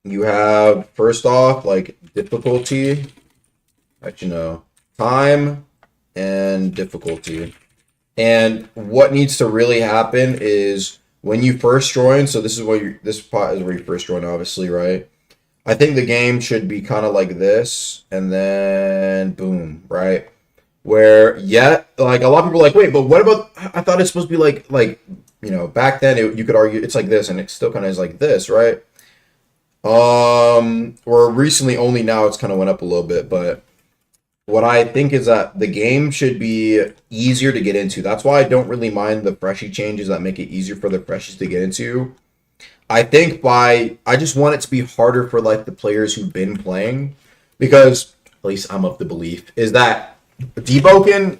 you have first off like difficulty, actually no, time and difficulty. And what needs to really happen is when you first join, so this pot is where you first join, obviously, right? I think the game should be kind of like this, and then boom, right? Where like a lot of people are like, wait, but what about? I thought it's supposed to be like back then you could argue it's like this, and it still kind of is like this, right? Or recently only now it's kind of went up a little bit, but what I think is that the game should be easier to get into. That's why I don't really mind the freshie changes that make it easier for the freshies to get into. I think I just want it to be harder for like the players who've been playing, because at least I'm of the belief is that Deepwoken,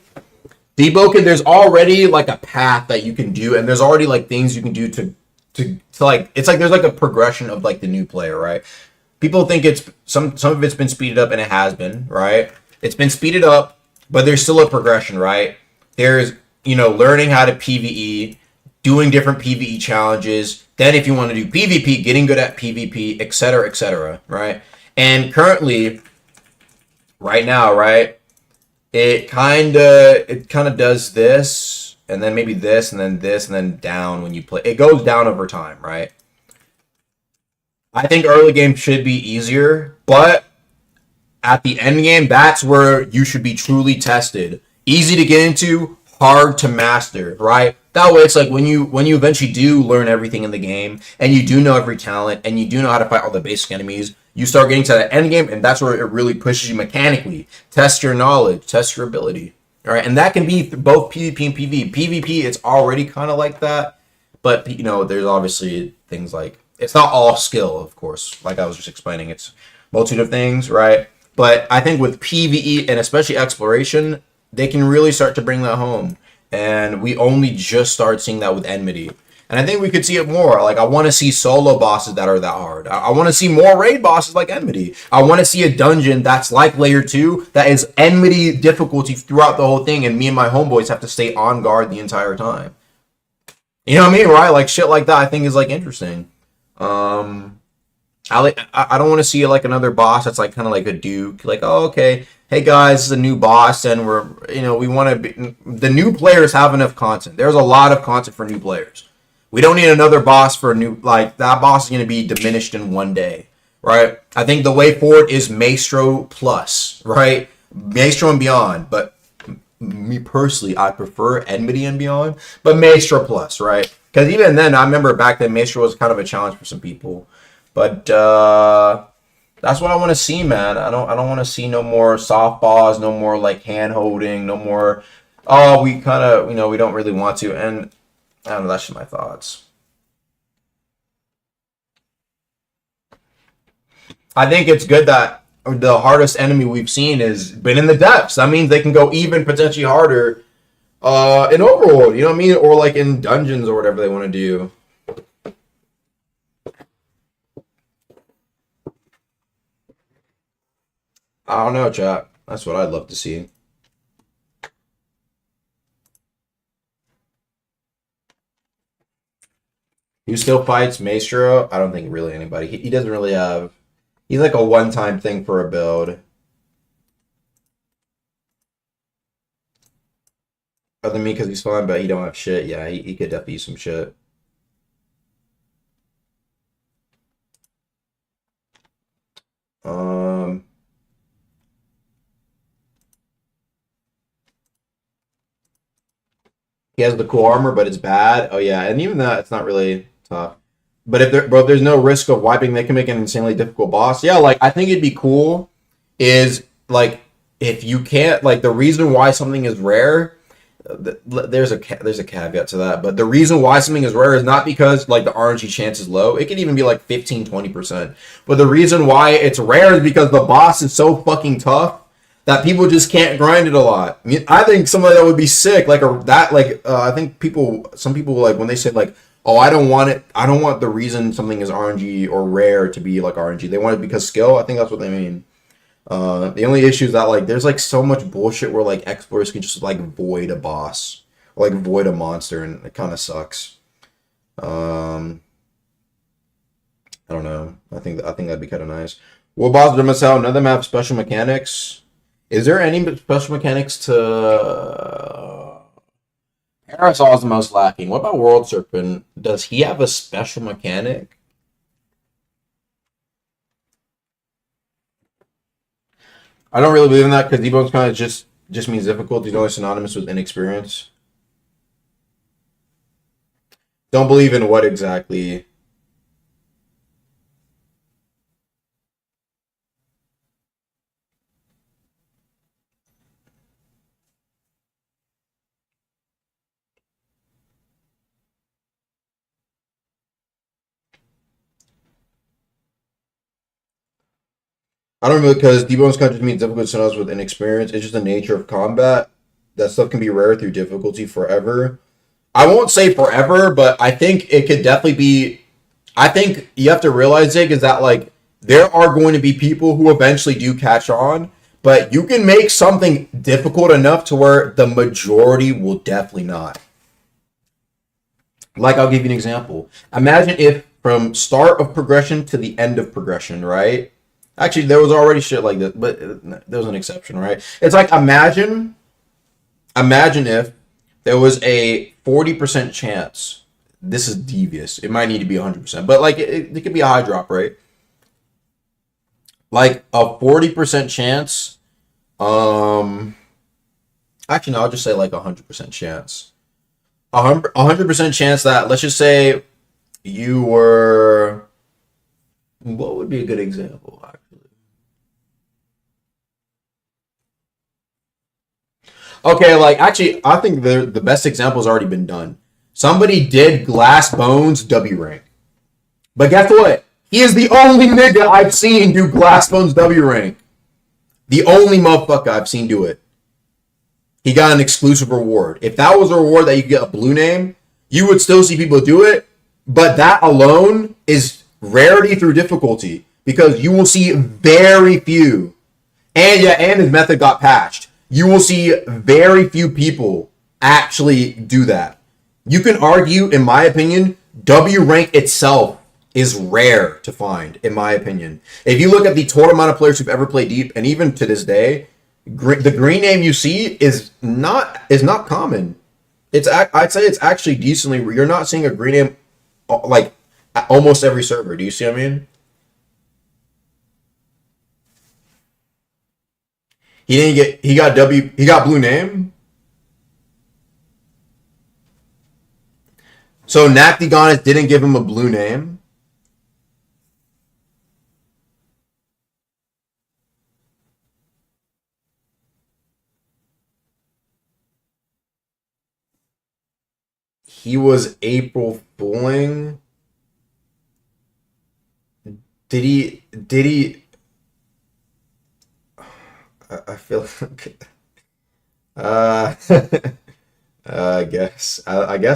there's already like a path that you can do, and there's already like things you can do to like, it's like there's like a progression of like the new player, right? People think it's some of it's been speeded up, and it has been, right? It's been speeded up, but there's still a progression, right? There's learning how to PvE, doing different PvE challenges. Then if you want to do PvP, getting good at PvP, etc., right? And currently, right now, right, it kind of does this, and then maybe this, and then down when you play. It goes down over time, right? I think early game should be easier, but at the end game, that's where you should be truly tested. Easy to get into, hard to master, right? That way, it's like when you eventually do learn everything in the game, and you do know every talent, and you do know how to fight all the basic enemies, you start getting to the end game, and that's where it really pushes you mechanically. Test your knowledge, test your ability, all right? And that can be both PvP and PvE. PvP, it's already kind of like that, But you know, there's obviously things like it's not all skill, of course. Like I was just explaining, it's multitude of things, right? But I think with PvE and especially exploration, they can really start to bring that home. And we only just started seeing that with Enmity. And I think we could see it more. Like, I want to see solo bosses that are that hard. I want to see more raid bosses like Enmity. I want to see a dungeon that's like Layer 2, that is Enmity difficulty throughout the whole thing, and me and my homeboys have to stay on guard the entire time. You know what I mean, right? Like, shit like that I think is, like, interesting. I don't want to see, like, another boss that's, like, kind of like a Duke. Like, oh, okay, hey, guys, this is a new boss, and we're, you know, we want to be... The new players have enough content. There's a lot of content for new players. We don't need another boss for a new, like, that boss is going to be diminished in one day, right? I think the way forward is Maestro Plus, right? Maestro and Beyond, but me personally, I prefer Enmity and Beyond, but Maestro Plus, right? Because even then, I remember back then, Maestro was kind of a challenge for some people, but that's what I want to see, man. I don't want to see no more softballs, no more, like, hand-holding, no more, oh, we kind of, you know, we don't really want to, and I don't know, that's just my thoughts. I think it's good that the hardest enemy we've seen has been in the depths. That means they can go even potentially harder in Overworld, you know what I mean? Or like in dungeons or whatever they want to do. I don't know, chat. That's what I'd love to see. Who still fights Maestro? I don't think really anybody. He doesn't really have... He's like a one-time thing for a build. Other than me, because he's fun, but he don't have shit. Yeah, he could definitely use some shit. He has the cool armor, but it's bad. Oh yeah, and even that, it's not really tough. But if there's no risk of wiping, they can make an insanely difficult boss. Yeah, like I think it'd be cool. Is like if you can't, like, the reason why something is rare. There's a caveat to that, but the reason why something is rare is not because like the RNG chance is low. It could even be like 15-20%. But the reason why it's rare is because the boss is so fucking tough that people just can't grind it a lot. I mean, I think something that would be sick, like I think some people like when they say like, oh, I don't want it. I don't want the reason something is RNG or rare to be like RNG. They want it because skill. I think that's what they mean. The only issue is that like there's like so much bullshit where like explorers can just like void a boss or like void a monster, and it kind of sucks. I don't know. I think that'd be kind of nice. What boss do miss out? None of them have special mechanics. Is there any special mechanics to Parasol is the most lacking. What about World Serpent? Does he have a special mechanic? I don't really believe in that because debone's kind of just means difficult. He's only synonymous with inexperience. Don't believe in what exactly? I don't know, because debone's kind of just means difficult synonymous with inexperience. It's just the nature of combat. That stuff can be rare through difficulty forever. I won't say forever, but I think it could definitely be. I think you have to realize, Zig, is that like there are going to be people who eventually do catch on, but you can make something difficult enough to where the majority will definitely not. Like, I'll give you an example. Imagine if from start of progression to the end of progression, right? Actually, there was already shit like this, but there was an exception, right? It's like imagine if there was a 40% chance. This is devious. It might need to be 100%, but like it could be a high drop, right? Like a 40% chance. Actually, no, I'll just say like 100% chance. 100% chance that, let's just say you were. What would be a good example, actually? Okay, like, actually, I think the best example has already been done. Somebody did Glass Bones W rank. But guess what? He is the only nigga I've seen do Glass Bones W rank. The only motherfucker I've seen do it. He got an exclusive reward. If that was a reward that you get a blue name, you would still see people do it. But that alone is rarity through difficulty. Because you will see very few. And his method got patched. You will see very few people actually do that. You can argue, in my opinion, W rank itself is rare to find, in my opinion. If you look at the total amount of players who've ever played Deep, and even to this day, the green name you see is not common. I'd say it's actually decently. You're not seeing a green name like almost every server. Do you see what I mean? He got blue name. So Nactigonis didn't give him a blue name. He was April Fooling. Did he? I feel like, I guess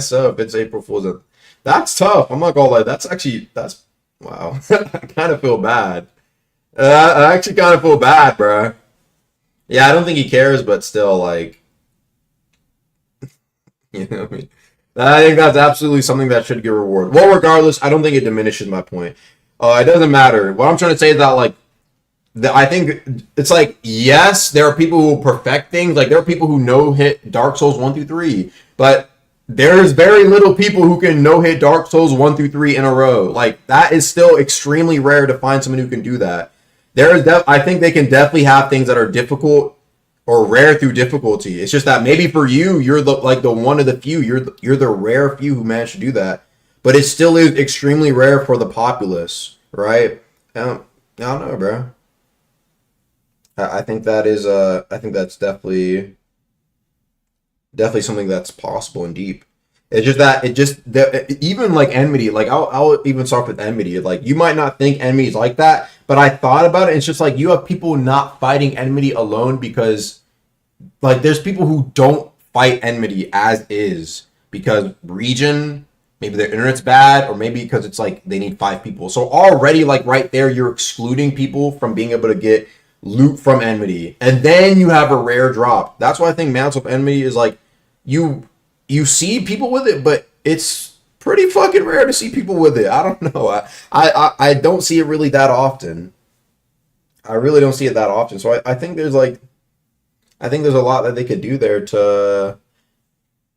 so. If it's April Fool's, that's tough. I'm not gonna lie. That's wow. I kind of feel bad. I actually kind of feel bad, bro. Yeah, I don't think he cares, but still, like, you know what I mean? I think that's absolutely something that should get rewarded. Well, regardless, I don't think it diminishes my point. It doesn't matter. What I'm trying to say is that, like, I think it's like, yes, there are people who perfect things. Like, there are people who no-hit Dark Souls 1 through 3. But there's very little people who can no-hit Dark Souls 1 through 3 in a row. Like, that is still extremely rare to find someone who can do that. I think they can definitely have things that are difficult or rare through difficulty. It's just that maybe for you, you're the one of the few. You're the rare few who managed to do that. But it still is extremely rare for the populace, right? I don't know, bro. I think that is I think that's definitely something that's possible and deep. It's just that even like Enmity, like I'll even start with Enmity. Like, you might not think Enmity's like that, but I thought about it. It's just like, you have people not fighting Enmity alone because, like, there's people who don't fight Enmity as is because region, maybe their internet's bad, or maybe because it's like they need 5 people. So already, like, right there, you're excluding people from being able to get loot from Enmity, and then you have a rare drop. That's why I think Mounts of Enmity is like, you see people with it, but it's pretty fucking rare to see people with it. I don't know. I don't see it really that often. I really don't see it that often. So I think there's a lot that they could do there to.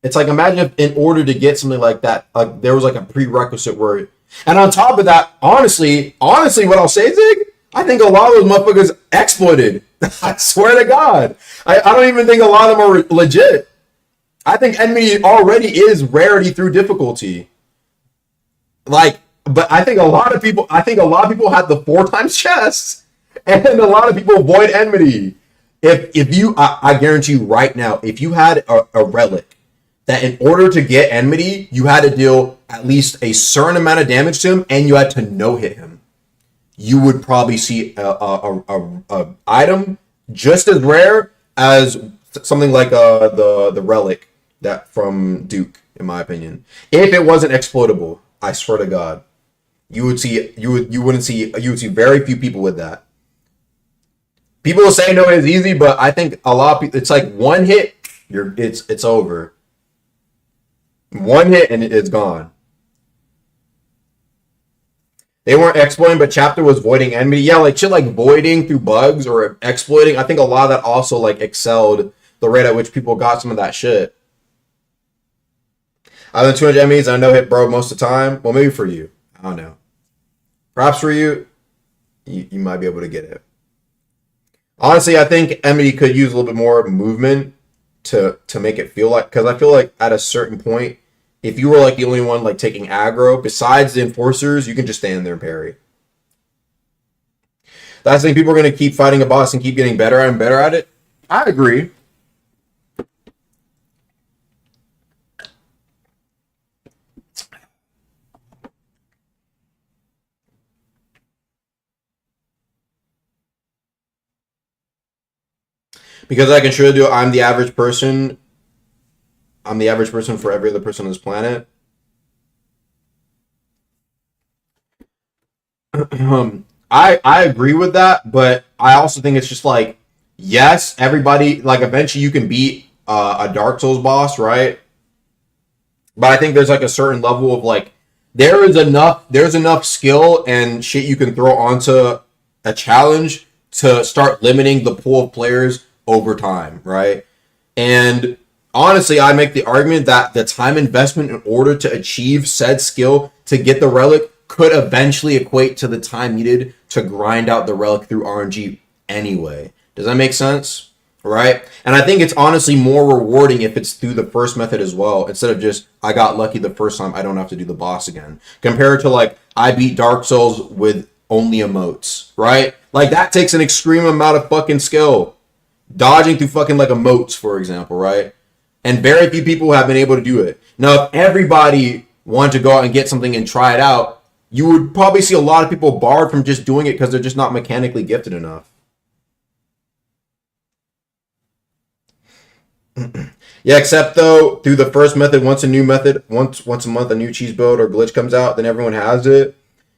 It's like, imagine if in order to get something like that, like, there was like a prerequisite where, and on top of that, honestly, what I'll say, Zig, I think a lot of those motherfuckers exploited. I swear to God. I don't even think a lot of them are legit. I think Enmity already is rarity through difficulty. Like, but I think a lot of people had the 4 times chests, and a lot of people avoid Enmity. If you, I guarantee you right now, if you had a relic that in order to get Enmity, you had to deal at least a certain amount of damage to him, and you had to no-hit him, you would probably see a item just as rare as something like the relic that from Duke, in my opinion. If it wasn't exploitable, I swear to God, you would see very few people with that. People will say no, it's easy, but I think a lot of people, it's like one hit, it's over. One hit and it's gone. They weren't exploiting, but Chapter was voiding Enmity. Yeah, like shit, like voiding through bugs or exploiting. I think a lot of that also like excelled the rate at which people got some of that shit. Other than 200 enemies, I know hit bro most of the time. Well, maybe for you, I don't know. Perhaps for you, you might be able to get it. Honestly, I think Enmity could use a little bit more movement to make it feel like, because I feel like at a certain point, if you were like the only one like taking aggro, besides the enforcers, you can just stand there and parry. That's the thing, people are going to keep fighting a boss and keep getting better and better at it. I agree. Because I can surely do it, I'm the average person. I'm the average person for every other person on this planet. I agree with that, but I also think it's just like, yes, everybody, like, eventually you can beat a Dark Souls boss, right? But I think there's like a certain level of like, there's enough skill and shit you can throw onto a challenge to start limiting the pool of players over time, right? And honestly, I make the argument that the time investment in order to achieve said skill to get the relic could eventually equate to the time needed to grind out the relic through RNG anyway. Does that make sense? Right? And I think it's honestly more rewarding if it's through the first method as well, instead of just, I got lucky the first time, I don't have to do the boss again. Compared to like, I beat Dark Souls with only emotes, right? Like, that takes an extreme amount of fucking skill. Dodging through fucking like emotes, for example, right? And very few people have been able to do it. Now, if everybody wanted to go out and get something and try it out, you would probably see a lot of people barred from just doing it because they're just not mechanically gifted enough. Yeah, except though, through the first method, once a month, a new cheese build or glitch comes out, then everyone has it.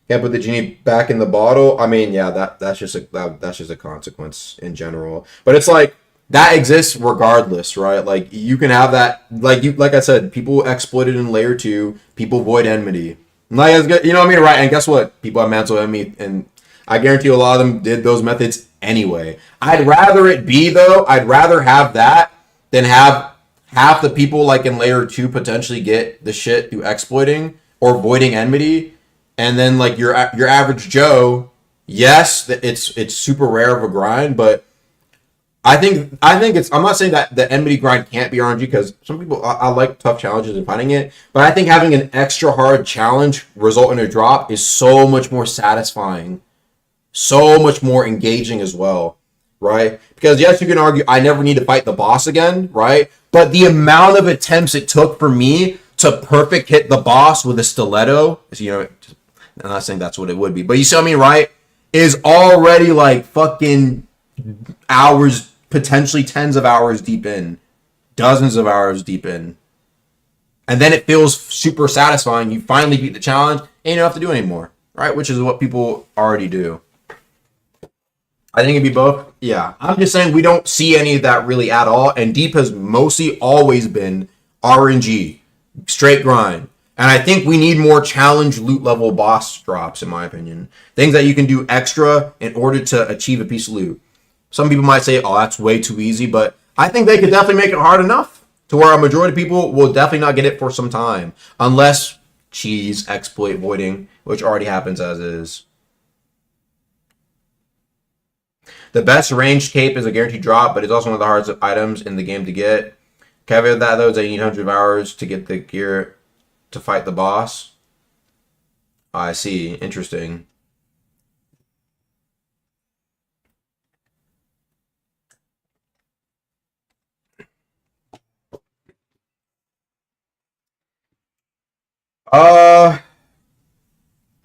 Can't put the genie back in the bottle. I mean, yeah, that's just a consequence in general. But it's like, that exists regardless, right? Like, you can have that, like I said, people exploit it in layer 2, people void enmity. Like, you know what I mean, right? And guess what? People have mantle enemy, and I guarantee a lot of them did those methods anyway. I'd rather have that than have half the people like in layer 2 potentially get the shit through exploiting or voiding enmity, and then like your average Joe, yes, it's super rare of a grind, but I think it's, I'm not saying that the enmity grind can't be RNG, because some people, I like tough challenges and finding it, but I think having an extra hard challenge result in a drop is so much more satisfying, so much more engaging as well, right? Because yes, you can argue I never need to fight the boss again, right? But the amount of attempts it took for me to perfect hit the boss with a stiletto, you know, I'm not saying that's what it would be, but you see what I mean, right? Is already like fucking hours, potentially tens of hours deep in, dozens of hours deep in. And then it feels super satisfying. You finally beat the challenge and you don't have to do anymore, right? Which is what people already do. I think it'd be both. Yeah. I'm just saying we don't see any of that really at all. And Deep has mostly always been RNG, straight grind. And I think we need more challenge loot level boss drops, in my opinion. Things that you can do extra in order to achieve a piece of loot. Some people might say, oh, that's way too easy, but I think they could definitely make it hard enough to where a majority of people will definitely not get it for some time. Unless cheese, exploit, voiding, which already happens as is. The best ranged cape is a guaranteed drop, but it's also one of the hardest items in the game to get. Caveat that, though, is that you need hundreds of hours to get the gear to fight the boss. I see. Interesting.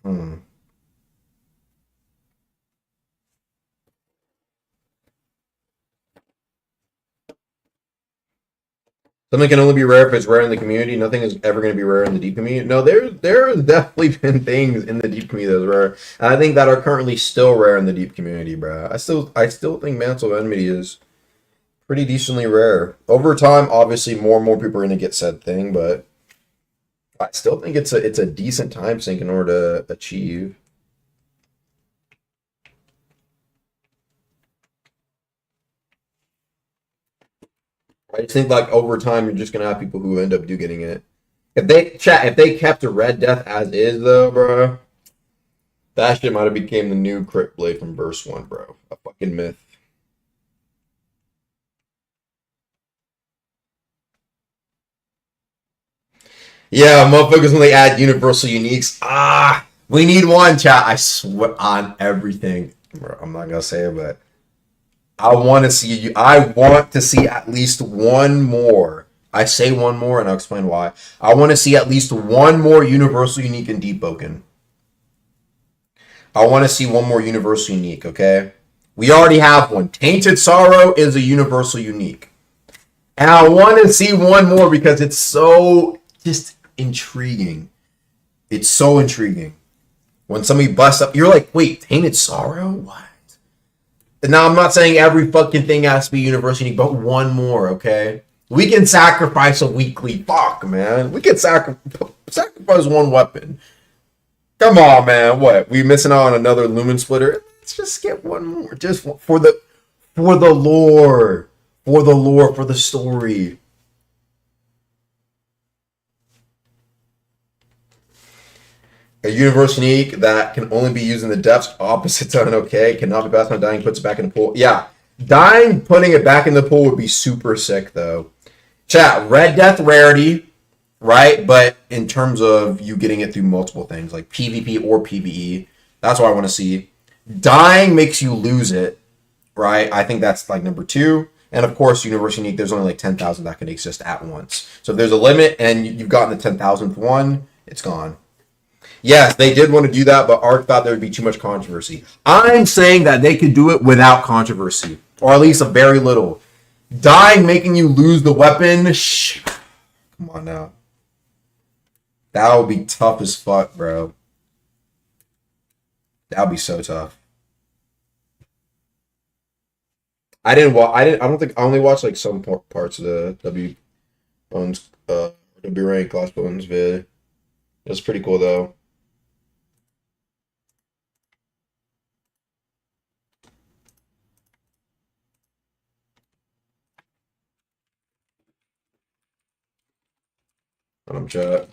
Hmm. Something can only be rare if it's rare in the community. Nothing is ever going to be rare in the deep community. No, there's definitely been things in the deep community that's rare, and I think that are currently still rare in the deep community, bro. I still think Mantle of Enmity is pretty decently rare. Over time, obviously, more and more people are going to get said thing, but I still think it's a decent time sink in order to achieve. I just think like over time you're just gonna have people who end up getting it. If they kept a Red Death as is though, bro, that shit might have became the new Crypt Blade from verse 1, bro. A fucking myth. Yeah, motherfuckers when they add universal uniques. We need one, chat. I swear on everything. Bro, I'm not gonna say it, but I want to see at least one more. I say one more, and I'll explain why. I want to see at least one more universal unique in Deepwoken. I want to see one more universal unique, okay? We already have one. Tainted Sorrow is a universal unique. And I want to see one more because it's so just intriguing. It's so intriguing. When somebody busts up, you're like, wait, Tainted Sorrow? What? And now, I'm not saying every fucking thing has to be universal unique, but one more, okay? We can sacrifice a weekly. Fuck, man. We can sacrifice one weapon. Come on, man. What? We missing out on another Lumen Splitter? Let's just get one more. Just for the lore. For the lore, for the story. A universal unique that can only be used in the depths. Opposites are okay. Cannot be passed on dying. Puts it back in the pool. Yeah. Dying, putting it back in the pool would be super sick, though. Chat, Red Death rarity, right? But in terms of you getting it through multiple things, like PvP or PvE, that's what I want to see. Dying makes you lose it, right? I think that's like number 2. And of course, universal unique, there's only like 10,000 that can exist at once. So if there's a limit and you've gotten the 10,000th one, it's gone. Yes, they did want to do that, but Ark thought there would be too much controversy. I'm saying that they could do it without controversy, or at least a very little. Dying, making you lose the weapon. Come on now. That would be tough as fuck, bro. That would be so tough. I don't think I only watched like some parts of the W rank Lost Bones vid. It was pretty cool though. Chat.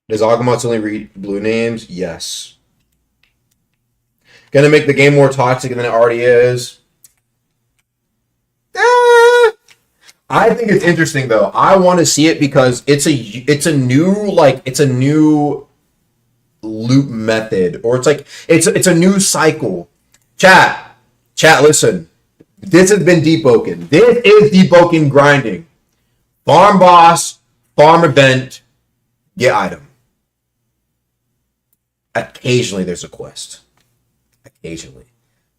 Does Agamot's only read blue names? Yes. Gonna make the game more toxic than it already is. I think it's interesting though. I want to see it because it's a new loop method, or it's a new cycle. Chat, listen. This has been Deepwoken. This is Deepwoken grinding. Farm boss, farm event, get item. Occasionally there's a quest. Occasionally.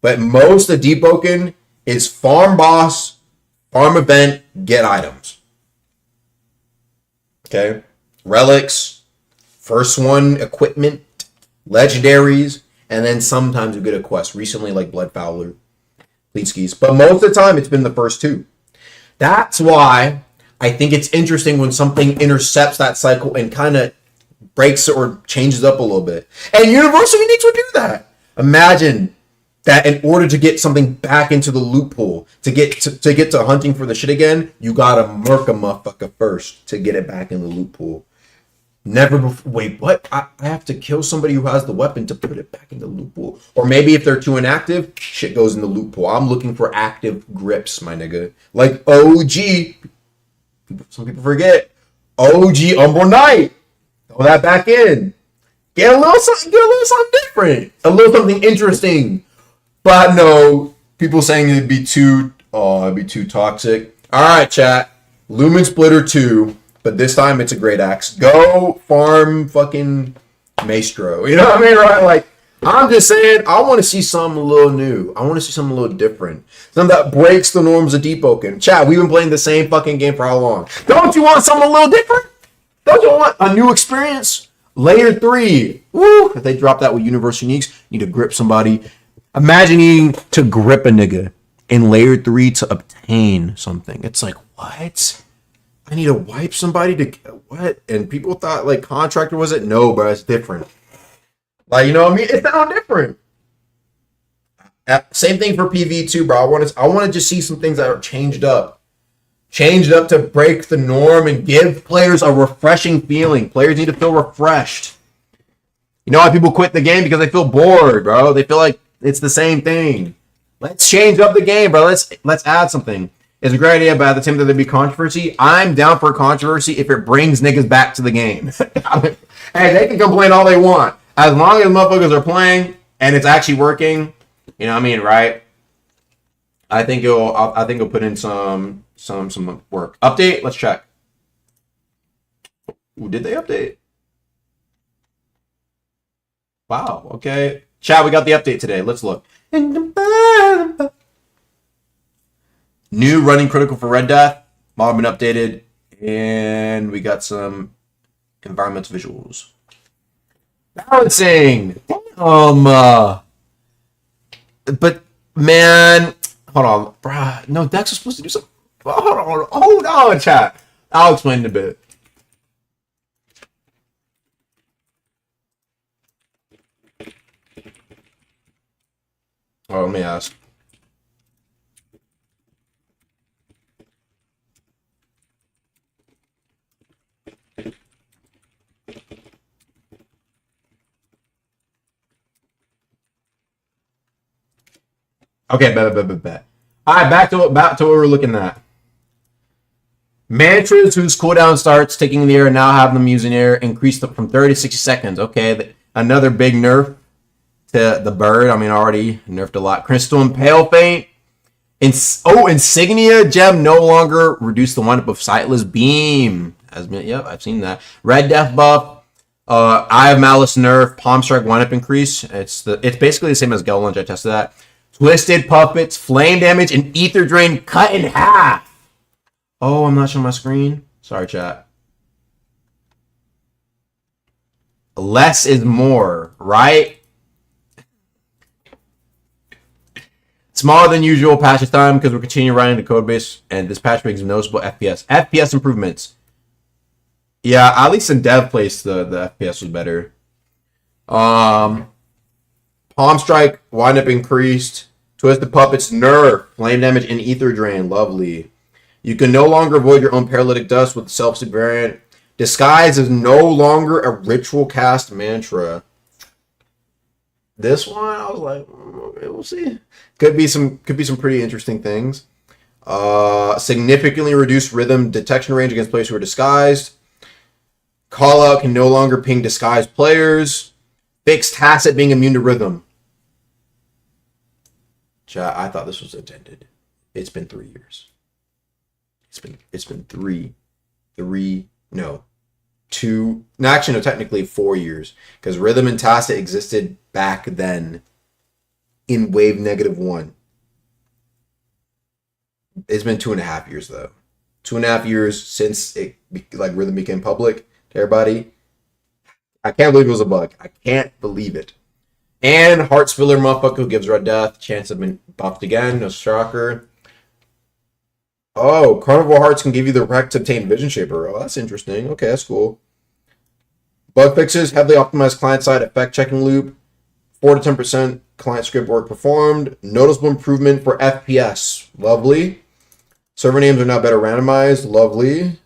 But most of Deepwoken is farm boss, farm event, get items. Okay? Relics, first one, equipment, legendaries, and then sometimes you get a quest. Recently, like Bloodfowler, Fleet Skis. But most of the time, it's been the first 2. That's why I think it's interesting when something intercepts that cycle and kind of breaks it or changes up a little bit. And Universal Uniques would do that. Imagine that in order to get something back into the loot pool, to get to hunting for the shit again, you gotta murk a motherfucker first to get it back in the loot pool. Never before. Wait, what? I have to kill somebody who has the weapon to put it back in the loot pool. Or maybe if they're too inactive, shit goes in the loot pool. I'm looking for active grips, my nigga. Like OG. Some people forget. OG Umbral Knight. Throw that back in. Get a little something different. A little something interesting. But no, people saying it'd be too toxic. Alright, chat. Lumen Splitter 2. But this time it's a great axe. Go farm fucking Maestro. You know what I mean, right? Like, I'm just saying, I want to see something a little new. I want to see something a little different. Something that breaks the norms of Deepwoken. Chat, we've been playing the same fucking game for how long? Don't you want something a little different? Don't you want a new experience? Layer 3. Woo! If they drop that with Universal Uniques, you need to grip somebody. Imagine needing to grip a nigga in Layer 3 to obtain something. It's like, what? I need to wipe somebody to what? And people thought like Contractor was it? No, but it's different. Like, you know what I mean? It's not different. Same thing for PV too, bro. I want to just see some things that are changed up to break the norm and give players a refreshing feeling. Players need to feel refreshed. You know why people quit the game? Because they feel bored, bro. They feel like it's the same thing. Let's change up the game, bro. Let's add something. It's a great idea, but at the time that there'd be controversy, I'm down for controversy if it brings niggas back to the game. Hey, they can complain all they want. As long as motherfuckers are playing and it's actually working, You know what I mean, right? I think it'll put in some work. Update. Let's check. Ooh, did they update? Wow. Okay. Chat, we got the update today. Let's look. New running critical for Red Death. Model been updated, and we got some environmental visuals. Balancing. But man, hold on, bruh. No, Dex was supposed to do something. Hold on, chat. I'll explain in a bit. Oh, let me ask. Okay, bet. All right, back to what we're looking at. Mantras whose cooldown starts taking the air and now have them using air increased from 30 to 60 seconds. Okay, another big nerf to the bird. I mean, already nerfed a lot. Crystal and Pale Feint. Insignia gem no longer reduce the windup of Sightless Beam. Yep, I've seen that. Red Death buff. Eye of Malice nerf. Palm Strike windup increase. It's basically the same as Gel Lunge. I tested that. Twisted Puppets, Flame Damage, and Ether Drain cut in half. Oh, I'm not showing my screen. Sorry, chat. Less is more, right? Smaller than usual patch time because we're continuing writing the code base, and this patch makes noticeable FPS improvements. Yeah, at least in dev place, the FPS was better. Palm Strike, windup increased. Twisted Puppets, nerf. Flame Damage and Ether Drain, lovely. You can no longer avoid your own Paralytic Dust with the self-stick variant. Disguise is no longer a ritual cast mantra. This one, I was like, okay, we'll see. Could be some pretty interesting things. Significantly reduced rhythm detection range against players who are disguised. Call out can no longer ping disguised players. Fixed Tacit being immune to rhythm. Chat, I thought this was intended. It's been 3 years. It's been technically 4 years. Because Rhythm and Tacit existed back then in wave -1. It's been 2.5 years though. 2.5 years since Rhythm became public to everybody. I can't believe it was a bug. I can't believe it. And Heart Spiller motherfucker who gives Red Death. Chance have been buffed again. No shocker. Oh, Carnival Hearts can give you the rec to obtain Vision Shaper. Oh, that's interesting. Okay, that's cool. Bug fixes. Heavily optimized client-side effect checking loop. 4 to 10% client script work performed. Noticeable improvement for FPS. Lovely. Server names are now better randomized. Lovely.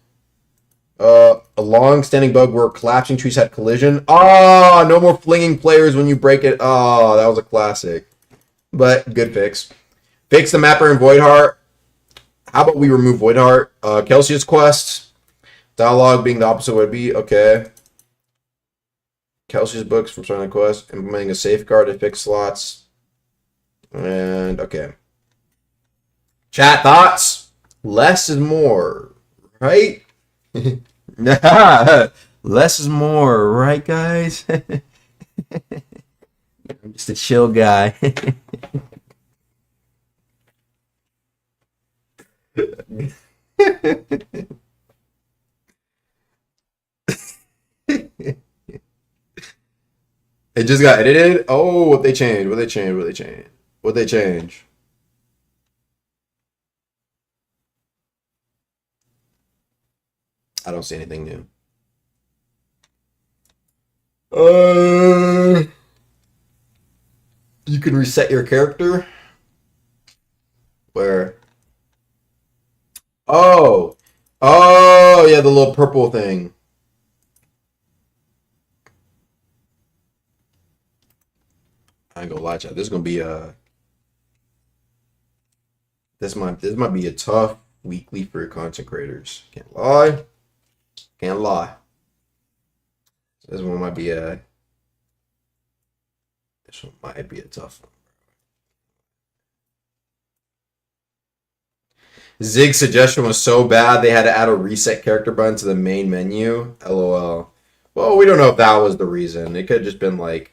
A long-standing bug where collapsing trees had collision. Oh, no more flinging players when you break it. Oh, that was a classic. But good fix. Fix the mapper in Voidheart. How about we remove Voidheart? Kelsey's quest. Dialogue being the opposite would be. Okay. Kelsey's books from starting the quest. Implementing a safeguard to fix slots. And okay. Chat thoughts. Less is more. Right? Less is more, right, guys? I'm just a chill guy. It just got edited. Oh, what they changed? What they change? I don't see anything new. You can reset your character. Where? Oh, yeah, the little purple thing. I ain't gonna lie, chat. This is gonna be this might be a tough weekly for content creators. Can't lie. This one might be a tough one. Zig's suggestion was so bad they had to add a reset character button to the main menu. LOL. Well, we don't know if that was the reason. It could have just been like,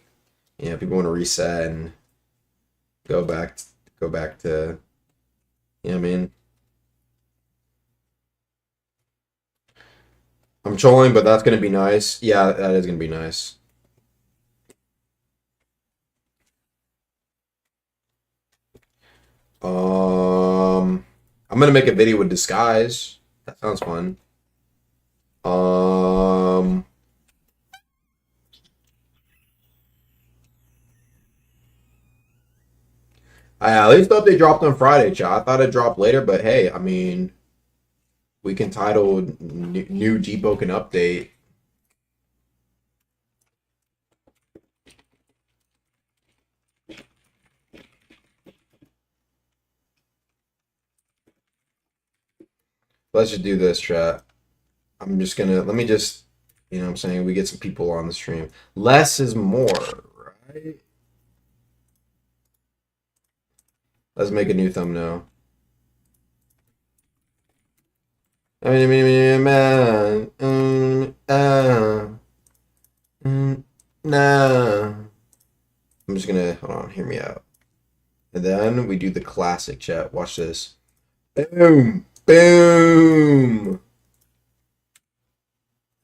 you know, people want to reset and go back to, you know what I mean? I'm trolling, but that's gonna be nice. Yeah, that is gonna be nice. I'm gonna make a video with disguise. That sounds fun. At least the update dropped on Friday, chat. I thought it dropped later, but hey, I mean, we can title new Deepwoken update. Let's just do this, chat. I'm just gonna, let me just, you know what I'm saying, we get some people on the stream. Less is more, right? Let's make a new thumbnail. Nah. I'm just gonna, hold on, hear me out. And then we do the classic, chat. Watch this. Boom. Boom.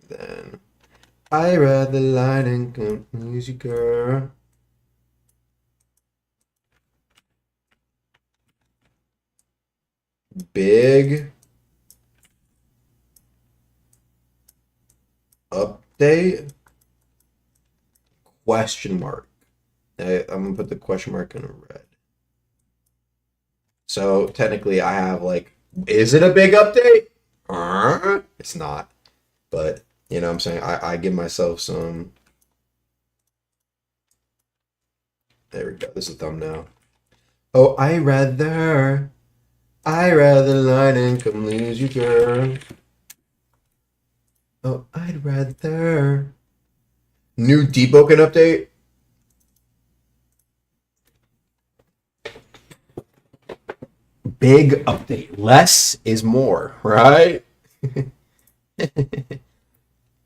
Then I read the line and confuse you, girl. Big update? Question mark. I'm gonna put the question mark in red. So technically I have like, is it a big update? It's not. But you know what I'm saying? I give myself some. There we go. This is a thumbnail. Oh, I rather line and come lose you, girl. Oh, I'd rather. New Deepwoken update. Big update. Less is more, right? Hold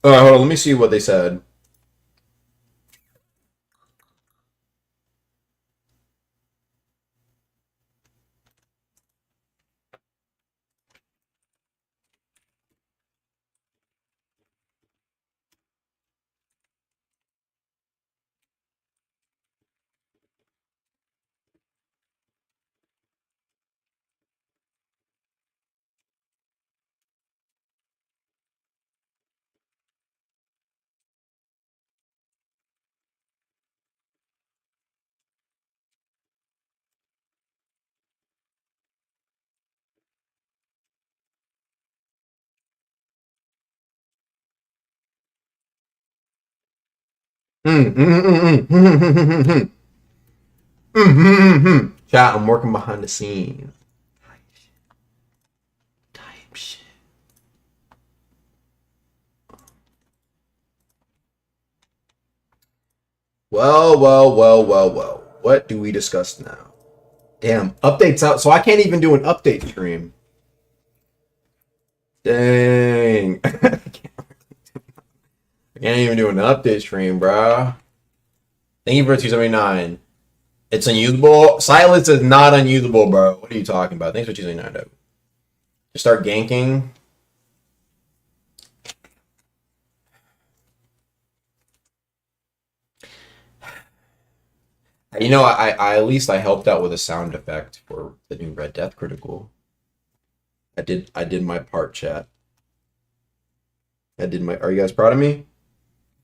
on, let me see what they said. Chat, I'm working behind the scenes. Type shit. Well. What do we discuss now? Damn, updates out, so I can't even do an update stream. Dang. I can't even do an update stream, bro. Thank you for 279. It's unusable. Silence is not unusable, bro. What are you talking about? Thanks for 279, though. Just start ganking. You know, I at least I helped out with a sound effect for the new Red Death Critical. I did my part, chat. Are you guys proud of me?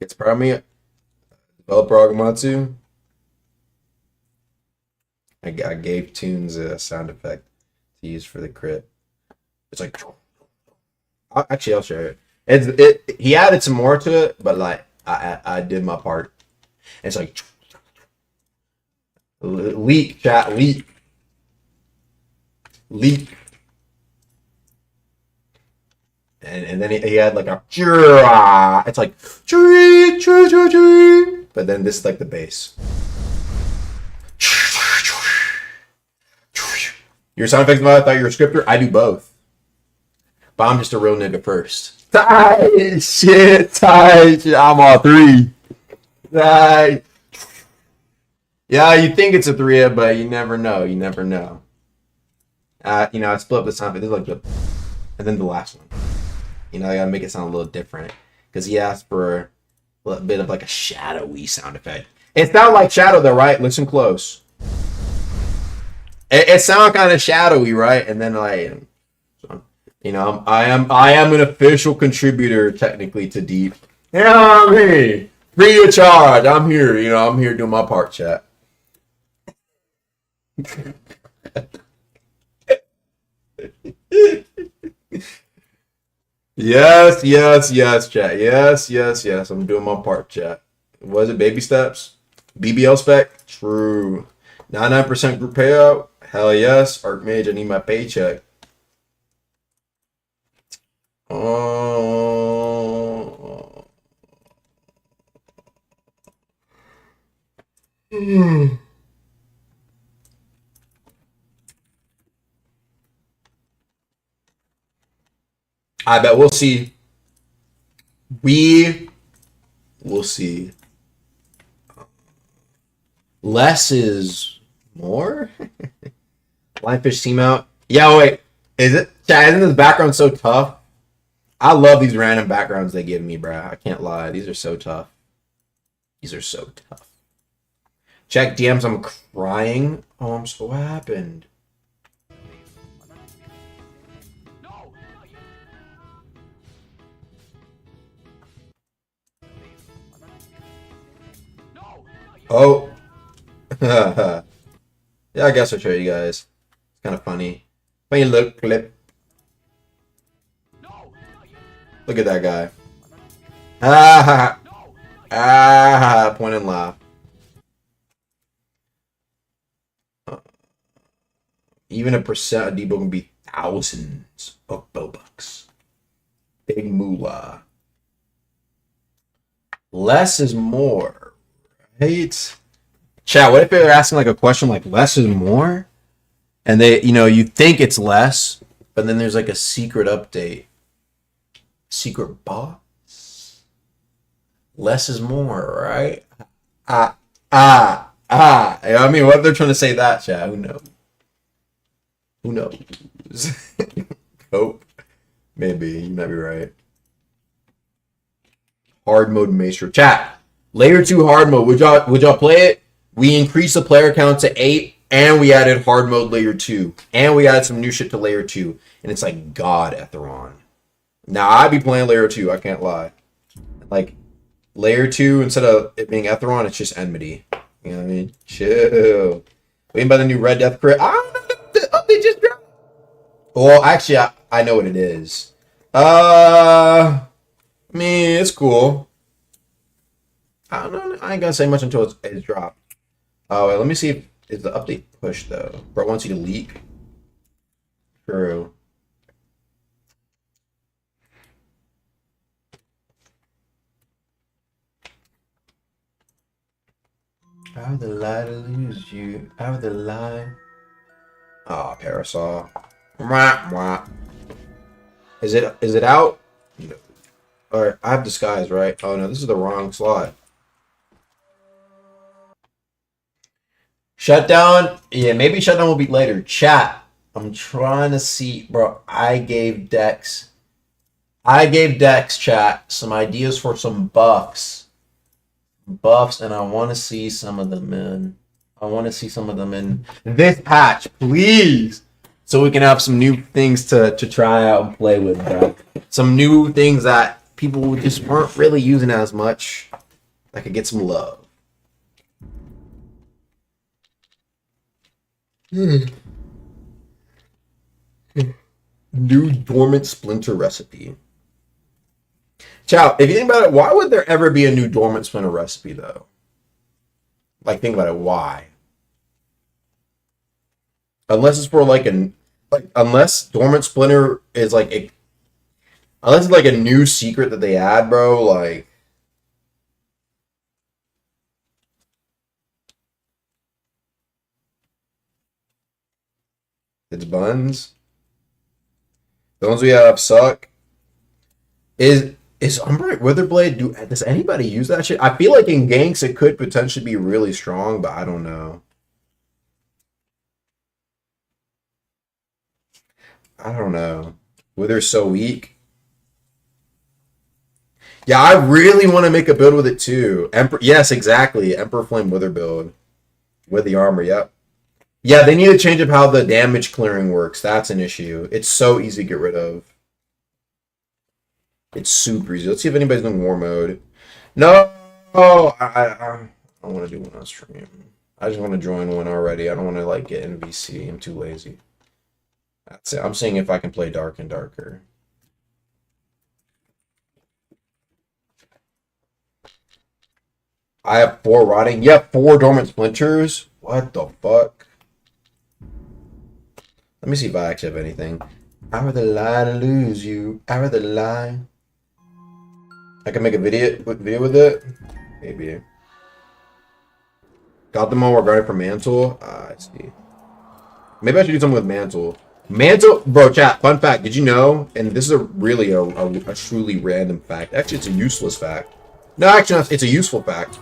It's proud of me? Developer Agamatsu? I gave Tunes a sound effect to use for the crit. It's like, actually, I'll share it. He added some more to it, but like I did my part. It's like leak, chat, leak. And then he had like a, it's like, but then this is like the bass. Your sound effects, I thought you were a scripter. I do both. But I'm just a real nigga first. Tight shit. I'm all three. Tight. Yeah, you think it's a 3, but you never know. You never know. I split up the sound effect. This is like and then the last one. I gotta make it sound a little different. Because he asked for a little bit of like a shadowy sound effect. It sounds like shadow though, right? Listen close. It sounds kind of shadowy, right? And then I am an official contributor technically to Deep. Yeah, me. Free of charge. I'm here. I'm here doing my part, chat. Yes, chat. Yes. I'm doing my part, chat. Was it baby steps? BBL spec? True. 99% group payout? Hell yes. Archmage, I need my paycheck. I bet we'll see. We will see. Less is more? Lionfish team out. Yeah, wait. Is it? Isn't this background so tough? I love these random backgrounds they give me, bro. I can't lie. These are so tough. Check DMs. I'm crying. Oh, I'm so what happened? Oh. Yeah, I guess I'll show you guys. It's kind of funny. Funny look clip. Look at that guy. Point and laugh. Even a percent of Deepwoken can be thousands of Bobucks. Big moolah. Less is more, right? Chat, what if they're asking like a question like less is more? And they, you think it's less, but then there's like a secret update. Secret box? Less is more, right? I mean, what if they're trying to say that, chat? Who knows? Hope. Maybe. You might be right. Hard mode maestro. Chat. Layer 2 hard mode. Would y'all play it? We increased the player count to 8, and we added hard mode layer 2. And we added some new shit to layer 2. And it's like God Etheron. Now I'd be playing layer 2, I can't lie. Like layer 2, instead of it being Etheron, it's just enmity. You know what I mean? Chill. Waiting by the new Red Death crit. I don't know. They just dropped. Well, actually, I know what it is. I mean, it's cool. I don't know. I ain't gonna say much until it's dropped. Oh, wait, let me see if is the update pushed though. Bro wants you to leak. True. I have the lie to lose you. I have the lie. Oh, Parasol. Mwah, mwah. Is it out? No. Alright, I have disguise, right? Oh no, this is the wrong slot. Shutdown? Yeah, maybe shutdown will be later. Chat. I'm trying to see, bro. I gave Dex, chat, some ideas for some buffs, and I want to see some of them in. This patch, please, so we can have some new things to try out and play with, bro. Some new things that people just weren't really using as much. That could get some love. New dormant splinter recipe. Chow, if you think about it, why would there ever be a new dormant splinter recipe though? Like, think about it, why? Unless it's for unless dormant splinter is unless it's like a new secret that they add, bro, like. It's buns. The ones we have suck. Is Umbrite Witherblade, does anybody use that shit? I feel like in ganks it could potentially be really strong, but I don't know. I don't know. Wither's so weak. Yeah, I really want to make a build with it too. Yes, exactly. Emperor Flame Wither build. With the armor, yep. Yeah, they need to change up how the damage clearing works. That's an issue. It's so easy to get rid of. It's super easy. Let's see if anybody's doing war mode. No! I don't want to do one on stream. I just want to join one already. I don't want to like get NVC. I'm too lazy. That's it. I'm seeing if I can play Dark and Darker. I have 4 rotting. Yep, 4 dormant splinters. What the fuck? Let me see if I actually have anything. I rather lie to lose you. I rather lie. I can make a video with it. Maybe. Got them all regarding for Mantle. I see. Maybe I should do something with Mantle. Mantle, bro, chat, fun fact. Did you know, and this is a truly random fact. Actually, it's a useless fact. No, actually, it's a useful fact.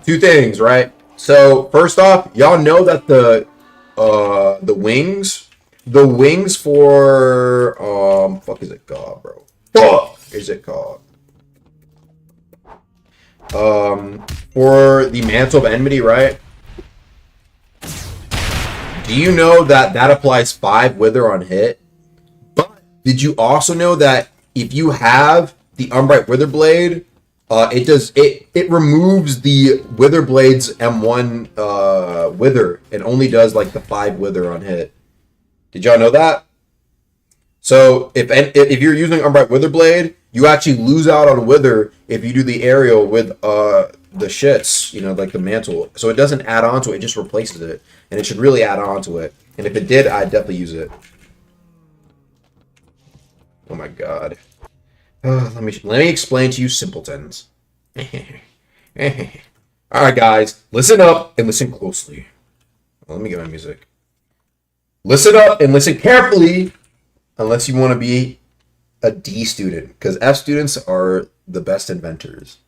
2 things, right? So, first off, y'all know that the wings for, fuck is it called, bro? Fuck is it called? For the Mantle of Enmity, right? Do you know that applies 5 Wither on hit? But did you also know that if you have the Umbrite Witherblade, it removes the Witherblade's M1 Wither and only does like the 5 Wither on hit? Did y'all know that? So if you're using Umbrite Witherblade, you actually lose out on Wither if you do the aerial with the shits, you know, like the Mantle. So it doesn't add on to it, it just replaces it. And it should really add on to it. And if it did, I'd definitely use it. Oh my god. Let me explain to you simpletons. Alright guys, listen up and listen closely. Well, let me get my music. Listen up and listen carefully, unless you want to be a D student, because F students are the best inventors.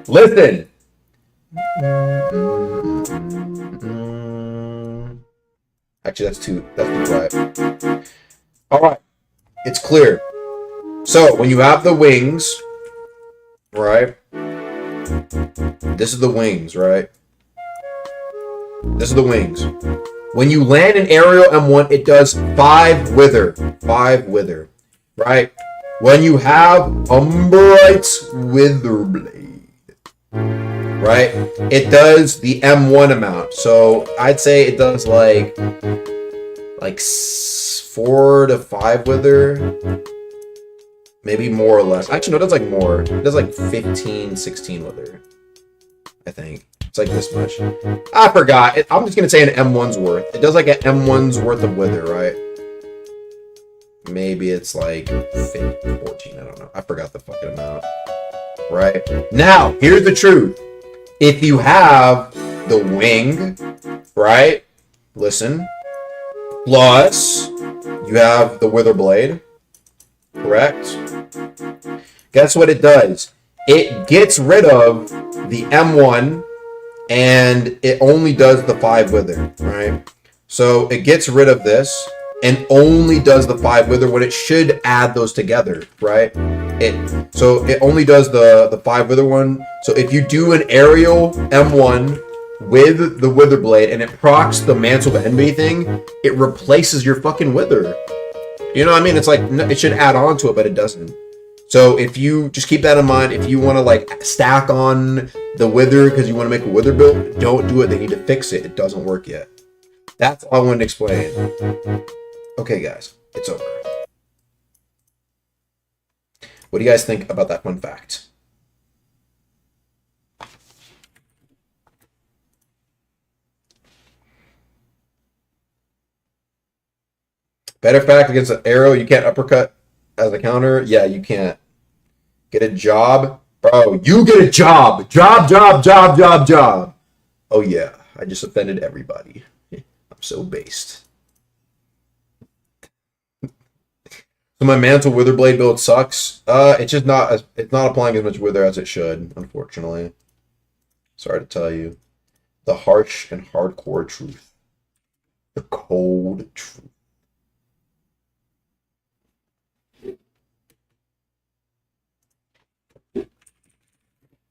Listen! Actually, that's too quiet. Alright, it's clear. So, when you have the wings, right? This is the wings, right? This is the wings. When you land an aerial M1, it does 5 Wither. 5 Wither. Right? When you have Umbrite's Witherblade, right? It does the M1 amount. So I'd say it does like 4 to 5 Wither. Maybe more or less. Actually, no, it does like more. It does like 15, 16 Wither. I think. It's like this much. I forgot. I'm just going to say an M1's worth. It does like an M1's worth of Wither, right? Maybe it's like 15, 14. I don't know. I forgot the fucking amount. Right? Now, here's the truth. If you have the wing, right? Listen. Plus, you have the Wither Blade. Correct? Guess what it does? It gets rid of the M1 and it only does the 5 Wither, right? So it gets rid of this and only does the 5 Wither when it should add those together, right? So it only does the 5 Wither one. So if you do an aerial M1 with the Wither Blade and it procs the Mantle of Envy thing, it replaces your fucking Wither. You know what I mean? It's like, it should add on to it, but it doesn't. So if you just keep that in mind, if you want to like stack on the Wither because you want to make a Wither build, don't do it. They need to fix it. It doesn't work yet. That's all I wanted to explain. Okay, guys, it's over. What do you guys think about that fun fact? Better fact against an arrow, you can't uppercut as a counter. Yeah, you can't. Get a job. Bro, you get a job. Job. Oh yeah, I just offended everybody. I'm so based. So my Mantle Witherblade build sucks. It's just not applying as much Wither as it should, unfortunately. Sorry to tell you. The harsh and hardcore truth. The cold truth.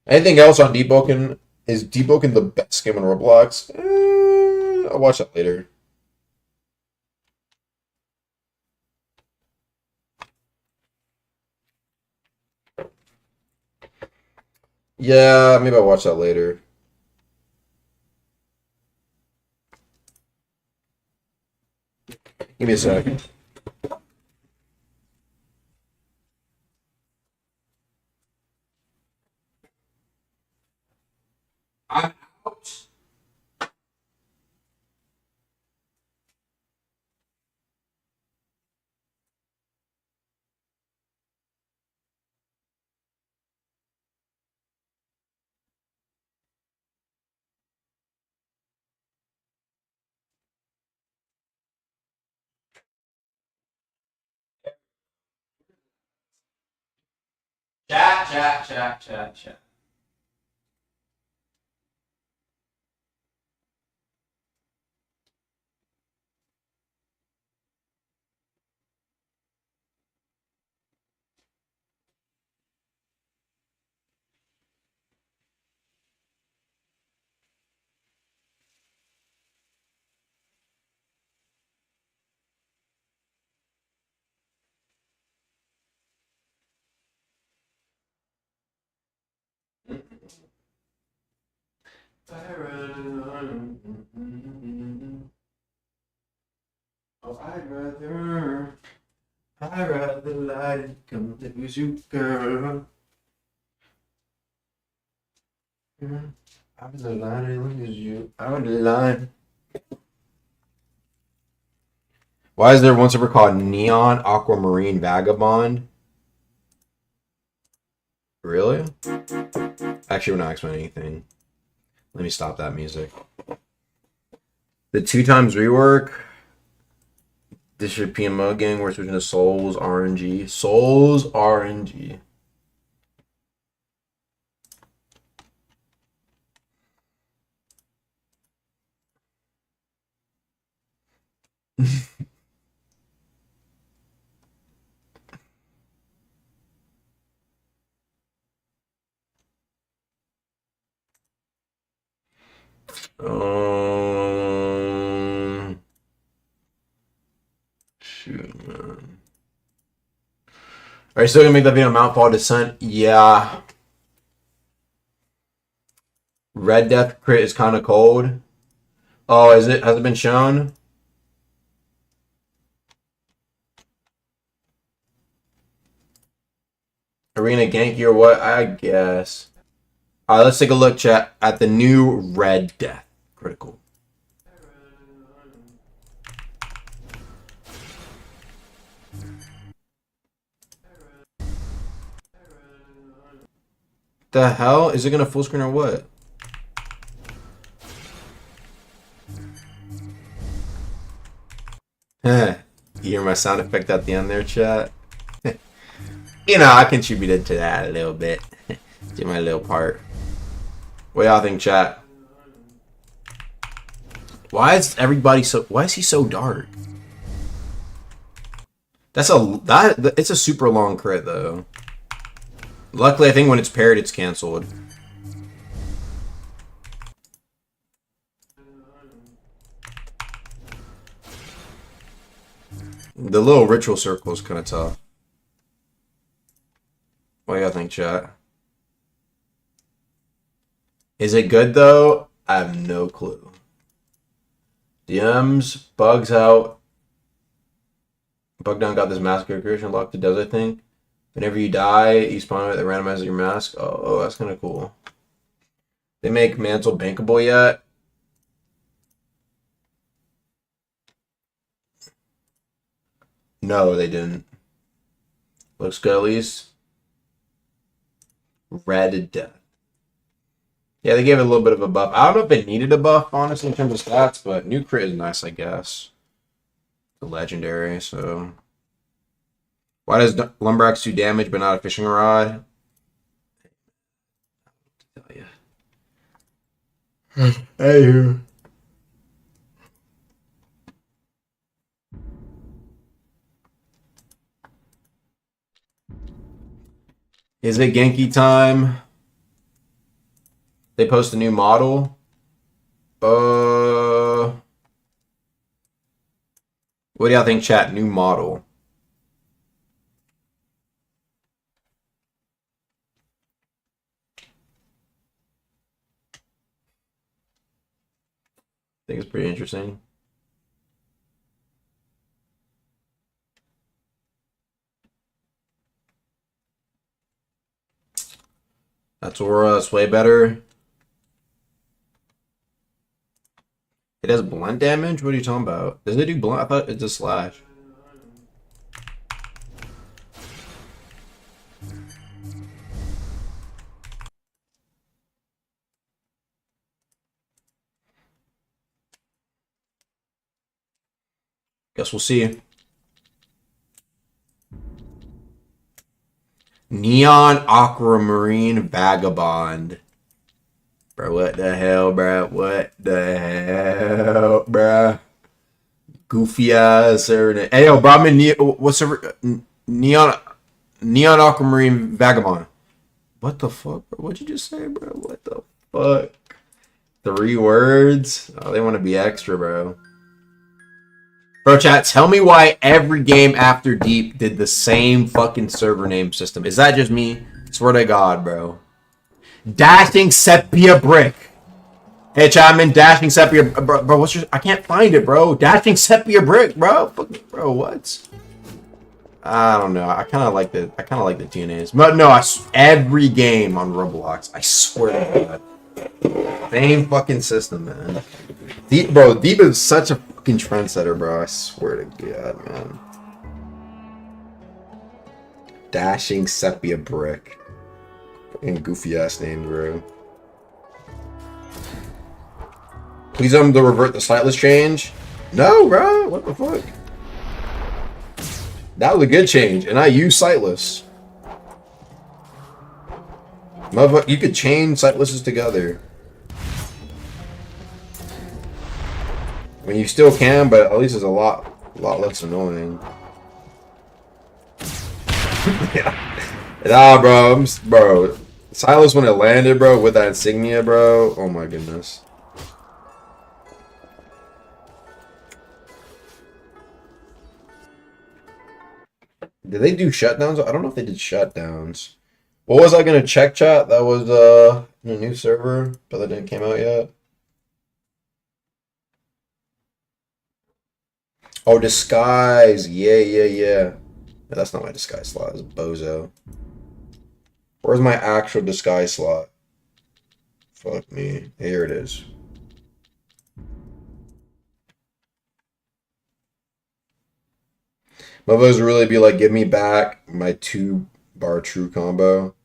Anything else on Deepwoken? Is Deepwoken the best game on Roblox? I'll watch that later. Yeah, maybe I'll watch that later. Give me a second. I'm out. Chat. I'd rather lie come lose you, girl. I was a lie to lose you. I was a lie. Why is there one server called Neon Aquamarine Vagabond? Really? Actually, we're not explaining anything. Let me stop that music. The 2x rework. This should PMO gang. We're switching to Souls RNG. Souls RNG. Shoot, man. Are you still gonna make that video on Mountfall Descent? Yeah. Red Death crit is kind of cold. Oh, is it? Has it been shown? Are we gonna gank you or what? I guess. Alright, let's take a look, chat, at the new Red Death. Critical. The hell? Is it gonna full screen or what? You hear my sound effect at the end there, chat? You know, I contributed to that a little bit. Did my little part. What y'all think, chat? Why is he so dark? It's a super long crit though. Luckily, I think when it's paired, it's canceled. The little ritual circle is kind of tough. What do y'all think, chat? Is it good though? I have no clue. DMs, bugs out. Bugdown got this massacre creation locked. It does, I think. Whenever you die, you spawn with it randomizes your mask. Oh, that's kind of cool. They make Mantle bankable yet? No, they didn't. Looks good at least. Red Death. Yeah, they gave it a little bit of a buff. I don't know if it needed a buff, honestly, in terms of stats, but new crit is nice, I guess. The legendary, so. Why does Lumbrax do damage but not a fishing rod? Hey. Is it Genki time? They post a new model. What do y'all think, chat? New model. I think it's pretty interesting. That's Aura. It's way better. It has blunt damage? What are you talking about? Does it do blunt? I thought it's a slash. Guess we'll see. Neon Aquamarine Vagabond. Bro, what the hell, bro? What the hell, bro? Goofy ass or hey, yo, bro, I'm in what's the Neon Aquamarine Vagabond. What the fuck, bro? What'd you just say, bro? What the fuck? 3 words? Oh, they want to be extra, bro. Bro, chat, tell me why every game after Deep did the same fucking server name system. Is that just me? Swear to God, bro. Dashing Sepia Brick. Hey, chat, I'm in Dashing Sepia. Bro, what's your... I can't find it, bro. Dashing Sepia Brick, bro. Bro, what? I don't know. I kind of like the TNAs. But no, every game on Roblox, I swear to God. Same fucking system, man. Deep is such a fucking trendsetter, bro. I swear to God, man. Dashing Sepia Brick. Fucking goofy ass names, bro. Please to revert the sightless change. No, bro. What the fuck? That was a good change, and I use sightless. Motherfucker, you could chain sightlesses together. I mean, you still can, but at least it's a lot less annoying. Yeah. Nah, bro. Silas when it landed, bro, with that insignia, bro. Oh my goodness. Did they do shutdowns? I don't know if they did shutdowns. What was I gonna check, chat? That was a new server, but that didn't came out yet. Oh, disguise. Yeah. That's not my disguise slot. It's bozo. Where's my actual disguise slot? Fuck me. Here it is. Motherfuckers really be like, give me back my 2-bar true combo.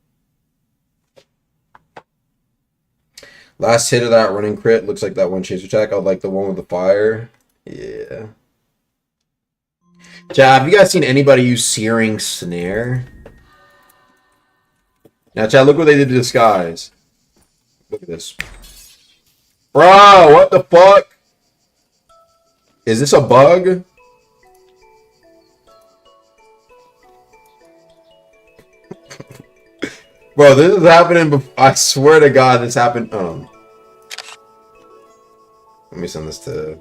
Last hit of that running crit looks like that one chaser attack. I like the one with the fire. Yeah. Chad, have you guys seen anybody use Searing Snare? Now, Chad, look what they did to Disguise. Look at this. Bro, what the fuck? Is this a bug? Bro, this is happening. I swear to God, this happened. Let me send this to.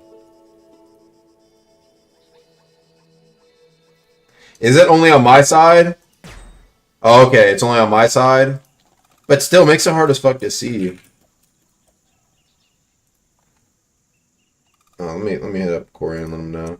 Is it only on my side? Oh, okay, it's only on my side. But still, makes it hard as fuck to see. Oh, let me hit up Corey and let him know.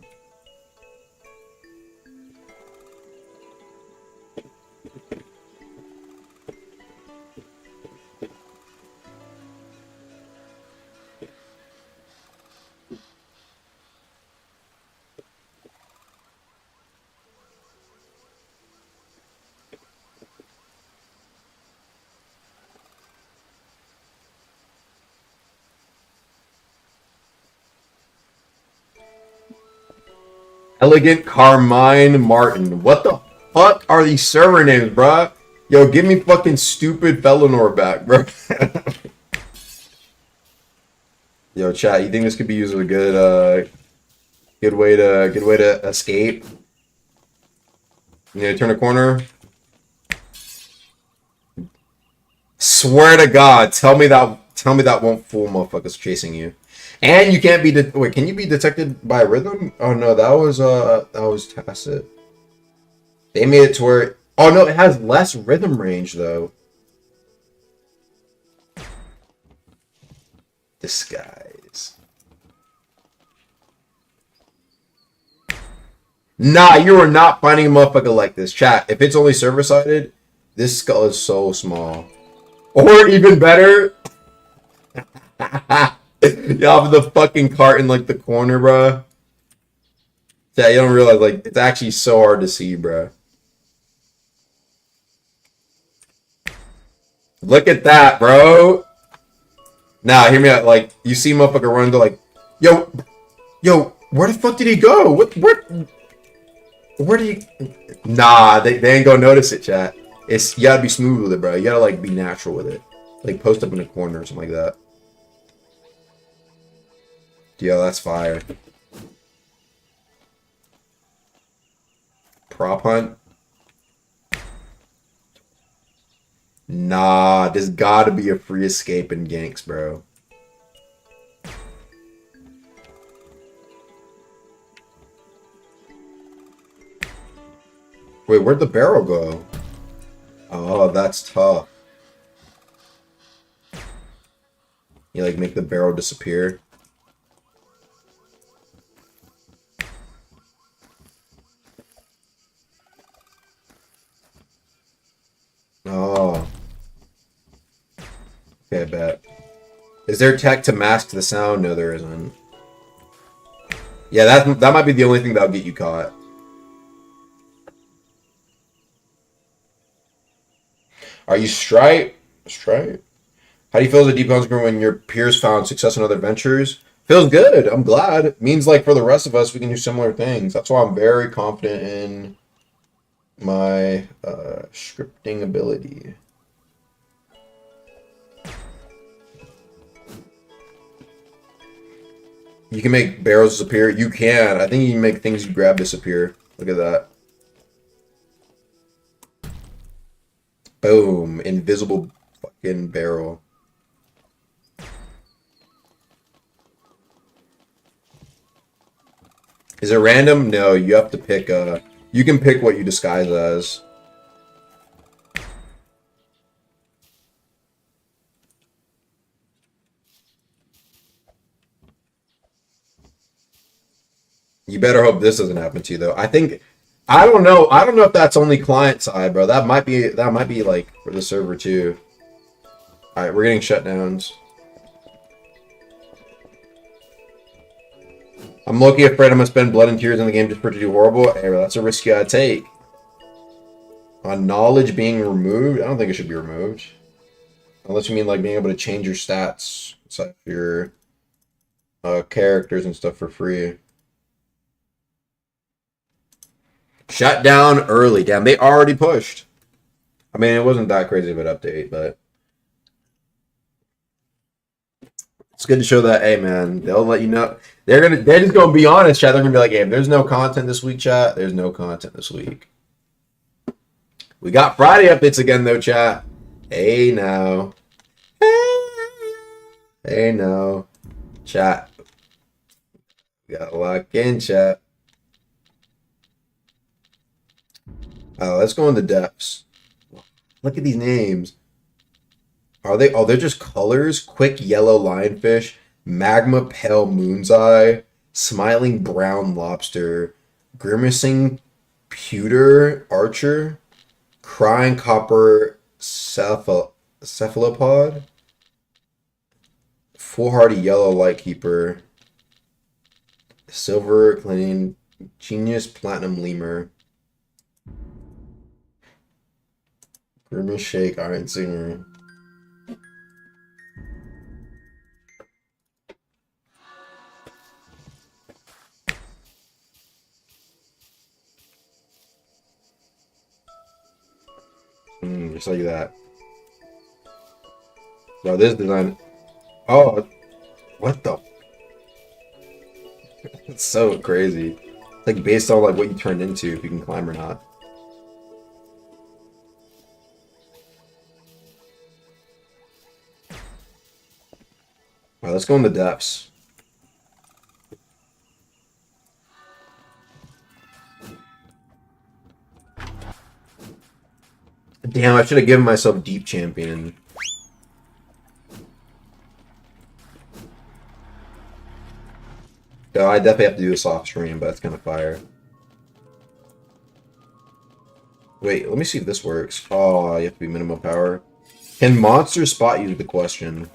Elegant Carmine Martin. What the fuck are these server names, bruh? Yo, give me fucking stupid Felinor back, bro. Yo, chat, you think this could be used as a good way to escape? You need to turn a corner. Swear to God, tell me that won't fool motherfuckers chasing you. And you can't be wait, can you be detected by rhythm? Oh no, that was tacit. They made it to where oh no, it has less rhythm range though. Disguise. Nah, you are not finding a motherfucker like this. Chat, if it's only server-sided, this skull is so small. Or even better, you have the fucking cart in like the corner, bro. Yeah, you don't realize like it's actually so hard to see, bro. Look at that, bro. Nah, hear me out. Like you see, motherfucker run to like, yo, where the fuck did he go? Where did he? Nah, they ain't gonna notice it, chat. It's you gotta be smooth with it, bro. You gotta like be natural with it. Like post up in a corner or something like that. Yo, that's fire. Prop hunt? Nah, there's gotta be a free escape in ganks, bro. Wait, where'd the barrel go? Oh, that's tough. You like make the barrel disappear? Oh. Okay, I bet. Is there tech to mask the sound? No, there isn't. Yeah, that might be the only thing that'll get you caught. Are you Stripe? Stripe? How do you feel as a Deepwoken when your peers found success in other ventures? Feels good. I'm glad. It means like for the rest of us, we can do similar things. That's why I'm very confident in my scripting ability. You can make barrels disappear. You can. I think you can make things you grab disappear. Look at that. Boom. Invisible fucking barrel. Is it random? No, you have to pick you can pick what you disguise as. You better hope this doesn't happen to you though. I don't know. I don't know if that's only client side, bro. That might be like for the server too. Alright, we're getting shutdowns. I'm low-key afraid I'm gonna spend blood and tears in the game just for it to do horrible. Hey, bro, that's a risk you gotta take. On knowledge being removed, I don't think it should be removed. Unless you mean like being able to change your stats, so your characters and stuff for free. Shut down early. Damn, they already pushed. I mean, it wasn't that crazy of an update, but it's good to show that, hey man, they'll let you know. They're just gonna be honest, chat. They're gonna be like, hey, if there's no content this week, chat, there's no content this week. We got Friday updates again though, chat. Hey now. Hey now. Chat. We gotta lock in, chat. Let's go in the depths. Look at these names. Are they? Oh, they're just colors. Quick yellow lionfish, magma pale moon's eye, smiling brown lobster, grimacing pewter archer, crying copper cephalopod, foolhardy yellow lightkeeper, silver cleaning genius platinum lemur. Grimace Shake, Iron Singer. Just like that. Bro, this design... Oh, what the... It's so crazy. It's like based on like what you turned into, if you can climb or not. Alright, let's go in the depths. Damn, I should have given myself Deep Champion. Yo, I definitely have to do a soft stream, but that's kind of fire. Wait, let me see if this works. Oh, you have to be minimum power. Can monsters spot you is the question.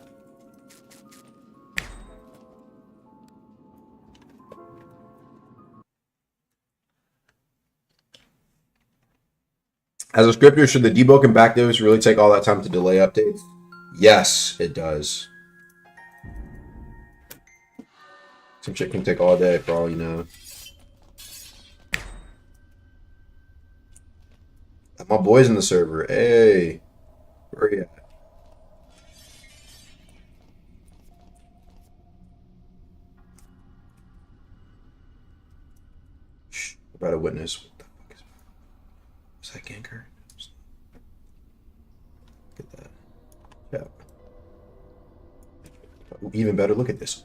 As a scripter, should the Deepwoken backdates really take all that time to delay updates? Yes, it does. Some shit can take all day for all you know. My boy's in the server. Hey. Where are you at? Shh. About a witness. What the fuck is that ganker? Look at that. Yeah. Even better, look at this.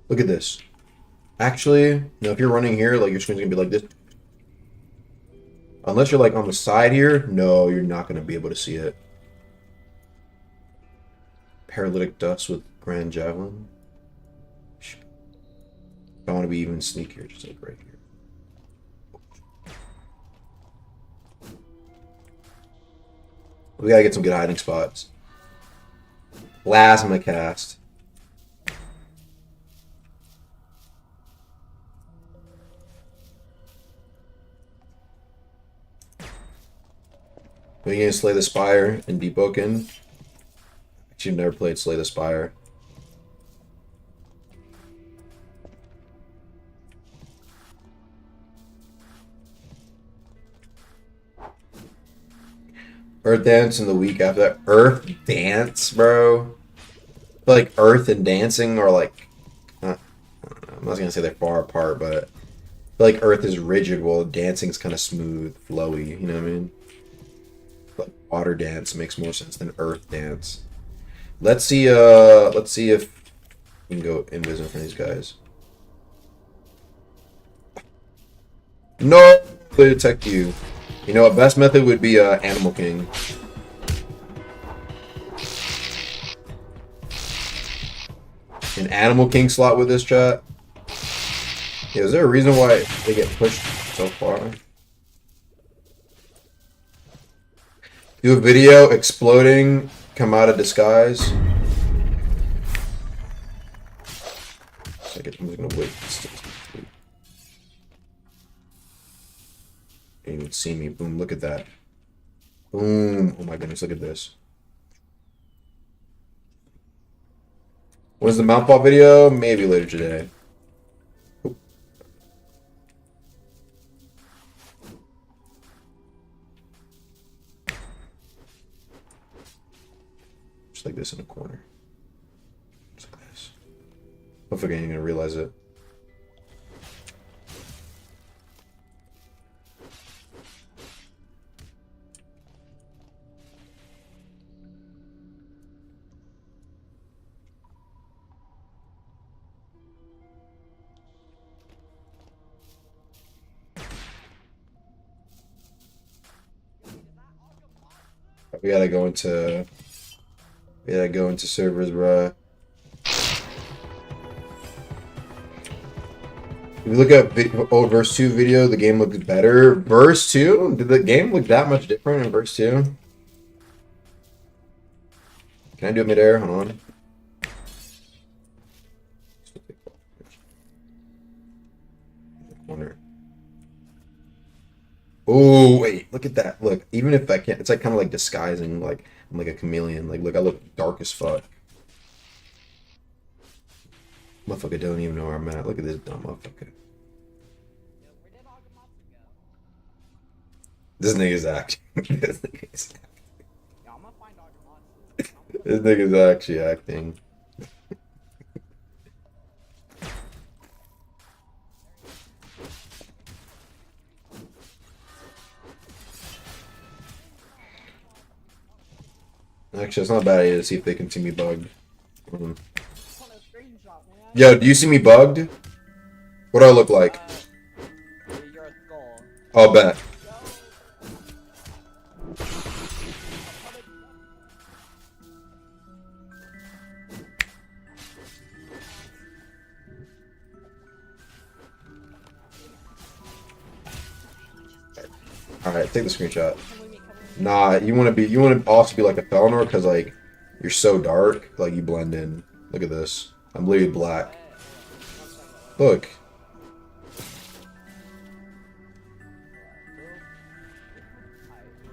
Look at this. Actually, you know, if you're running here, like your screen's gonna be like this. Unless you're like on the side here, no, you're not gonna be able to see it. Paralytic dust with Grand Javelin. I want to be even sneakier, just like right here. We gotta get some good hiding spots. Plasma cast. We can Slay the Spire in Deepwoken. Actually, I've never played Slay the Spire. Earth Dance in the week after that. Earth Dance, bro. I feel like Earth and dancing are like... I'm not gonna say they're far apart, but... I feel like Earth is rigid while dancing's kind of smooth, flowy, you know what I mean? Like water dance makes more sense than Earth Dance. Let's see if we can go invisible for these guys. No! They detect you. You know what? Best method would be Animal King. An Animal King slot with this chat. Yeah, is there a reason why they get pushed so far? Do a video exploding, come out of disguise. I'm just gonna wait. You can see me. Boom, look at that. Boom. Oh my goodness, look at this. When's the mount ball video? Maybe later today. Oop. Just like this in the corner. Just like this. Hopefully you're gonna realize it. We gotta go into servers, bruh. If you look at old verse 2 video, the game looks better. Verse 2? Did the game look that much different in verse 2? Can I do it midair? Hold on. Corner. Oh, wait, look at that. Look, even if I can't, it's like kind of like disguising, like I'm like a chameleon. Like, look, I look dark as fuck. Motherfucker don't even know where I'm at. Look at this dumb motherfucker. This nigga's acting. This nigga's actually acting. Actually, it's not a bad idea to see if they can see me bugged. Yo, do you see me bugged? What do I look like? I'll bet. Alright, take the screenshot. Nah, you want to also be like a Felnor because like you're so dark, like you blend in. Look at this. I'm literally black. Look.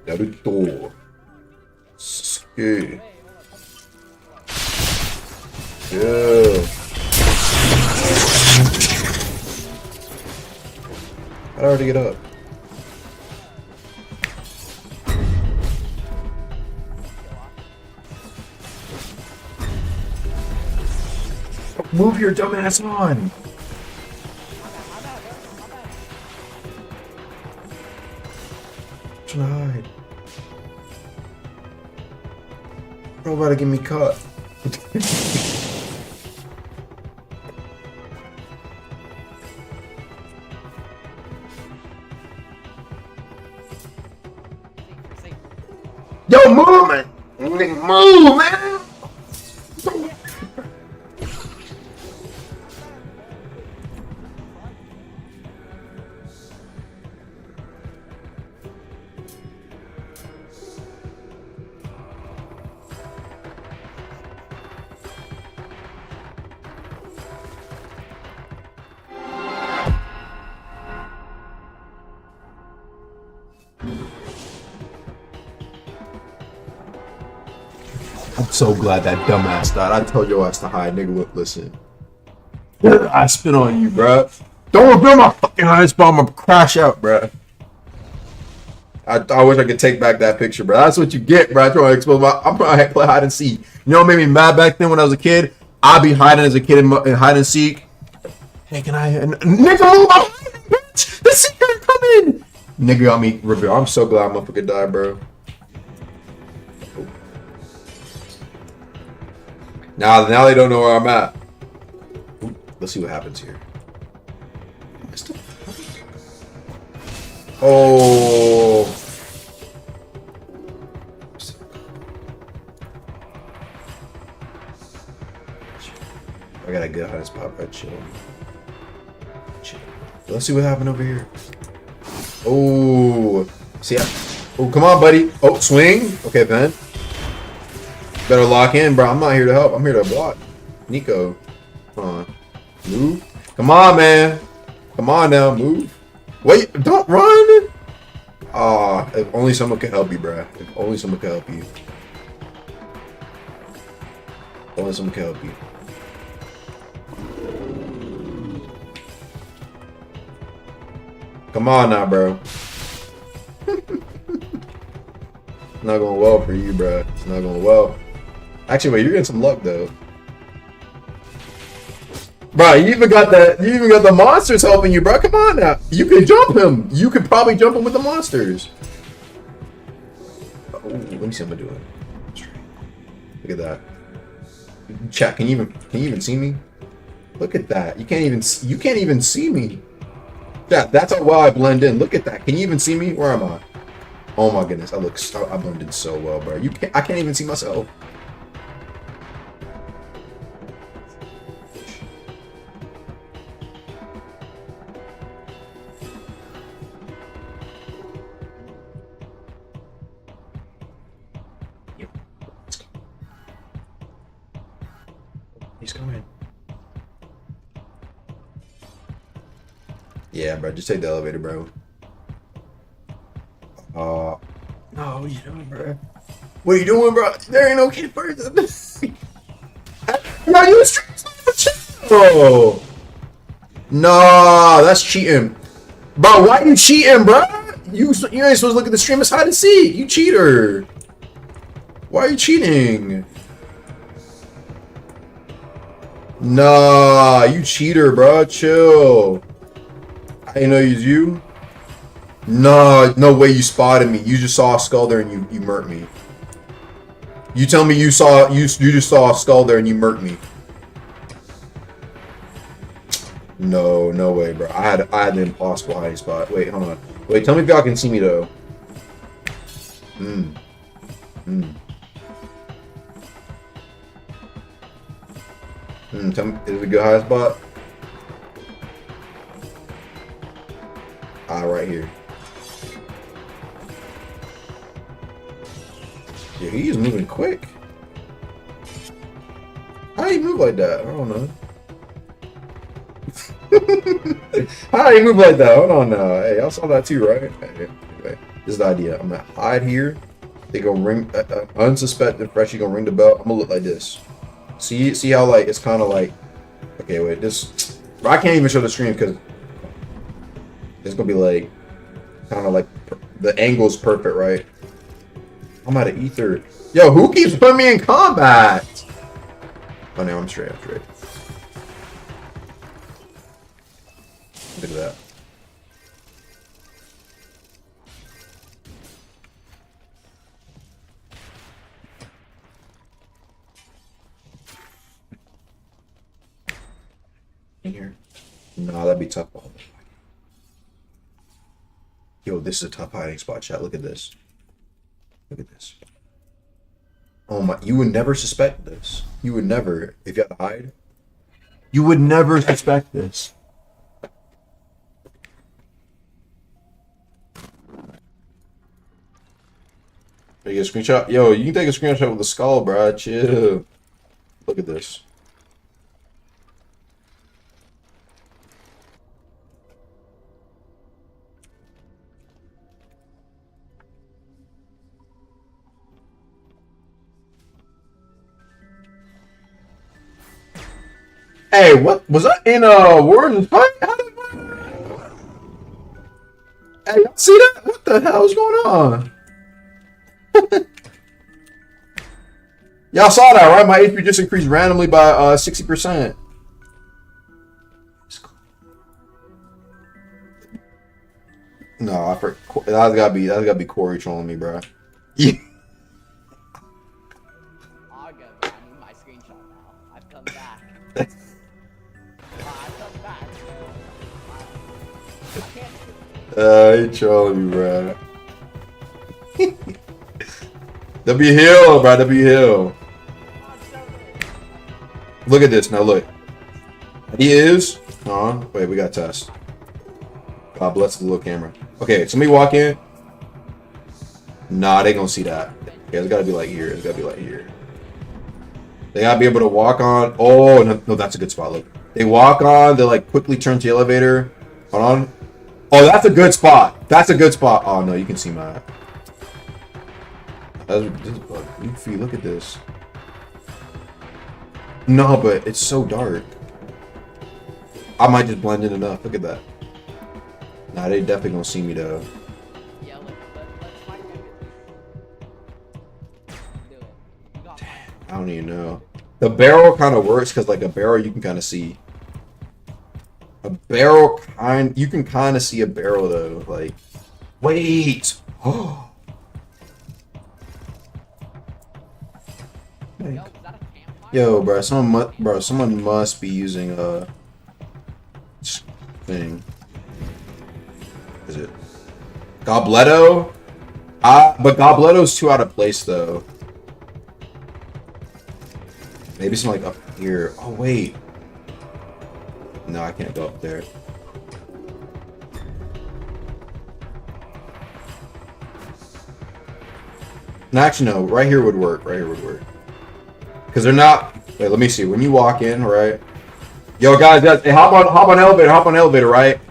Naruto. Sasuke. Yeah. How'd I already get up? Move your dumbass on! Trying to hide. Bro, about to get me caught. Yo, move, man! Move, man! I'm so glad that dumbass died. I told your ass to hide, nigga would listen. I spit on you, bruh. Don't reveal my fucking hide spot, I'm gonna crash out, bruh. I wish I could take back that picture, bruh. That's what you get, bruh. I'm trying to expose my. I'm trying to play hide and seek. You know what made me mad back then when I was a kid? I'd be hiding as a kid in hide and seek. Hey, can I? Nigga, move my bitch! The seeker coming! Nigga got me reveal. I'm so glad my motherfucker died, bro. Now they don't know where I'm at. Ooh, let's see what happens here. Oh. I got a good high spot, right? Chill. Let's see what happened over here. Oh. See ya. Oh, come on, buddy. Oh, swing. Okay, then. Better lock in, bro. I'm not here to help. I'm here to block. Nico. Come on. Move. Come on, man. Come on now. Move. Wait. Don't run. Ah, if only someone could help you, bro. If only someone could help you. If only someone could help you. Come on now, bro. It's not going well for you, bro. It's not going well. Actually, wait, you're getting some luck though. Bro, you even got the monsters helping you, bro. Come on now. You can jump him. You could probably jump him with the monsters. Oh, let me see what I'm doing. Look at that. Chat, can you even see me? Look at that. You can't even see me. That's how well I blend in. Look at that. Can you even see me? Where am I? Oh my goodness. I blend in so well, bro. I can't even see myself. He's coming. Yeah, bro. Just take the elevator, bro. No, what are you doing, bro? What are you doing, bro? There ain't no kid person. No, you chill. No, that's cheating. Bro, why you cheating, bro? You ain't supposed to look at the stream as hide and seek. You cheater. Why are you cheating? Nah, you cheater, bro. Chill. I didn't know it was you. Nah, no way you spotted me. You just saw a skull there and you murked me. You tell me you just saw a skull there and you murked me. No, no way, bro. I had an impossible hiding spot. Wait, hold on. Wait, tell me if y'all can see me though. Tell me, is it a good hiding spot? Right here. Yeah, he's moving quick. How do you move like that? I don't know. How do you move like that? Hold on now. Hey, y'all saw that too, right? Anyway, this is the idea. I'm gonna hide here. They gonna ring, unsuspected fresh. You gonna ring the bell. I'm gonna look like this. See how like it's kind of like. Okay, wait. This. I can't even show the screen because it's gonna be like, kind of like the angle's perfect, right? I'm out of ether. Yo, who keeps putting me in combat? Oh no, I'm straight. Look at that. In here. Nah, that'd be tough. Yo, this is a tough hiding spot, chat. Look at this. Look at this. Oh my, you would never suspect this. You would never, if you had to hide, you would never suspect this. Take a screenshot? Yo, you can take a screenshot with the skull, bro. Chill. Look at this. Hey, what was that in Warriors and Fight? Hey, y'all see that? What the hell is going on? Y'all saw that, right? My HP just increased randomly by 60%. No, that's gotta be Corey trolling me, bro. Yeah. I'll go, I need my screenshot now. I've come back. You trolling me, bro. W Hill, bro. W Hill. Look at this now. Look. He is. Wait, we got test. God bless the little camera. Okay, somebody walk in. Nah, they gonna see that. Yeah, it's gotta be like here. It's gotta be like here. They gotta be able to walk on. Oh no, that's a good spot. Look. They walk on. They like quickly turn to the elevator. Hold on. Oh, that's a good spot. That's a good spot. Oh no, you can see my. This goofy. Look at this. No, but it's so dark. I might just blend in enough. Look at that. Nah, they definitely gonna see me though. Yeah, let's find it. I don't even know. The barrel kind of works because like a barrel you can kind of see. A barrel you can kind of see a barrel though. Like, wait. Oh. Yo, bro, someone must be using a thing. Is it Gobletto? But Gobletto's too out of place though. Maybe some like up here. Oh wait. No, I can't go up there. No, actually no. Right here would work. Right here would work. Because they're not. Wait, let me see. When you walk in, right? Yo, guys, hey, hop on elevator, right?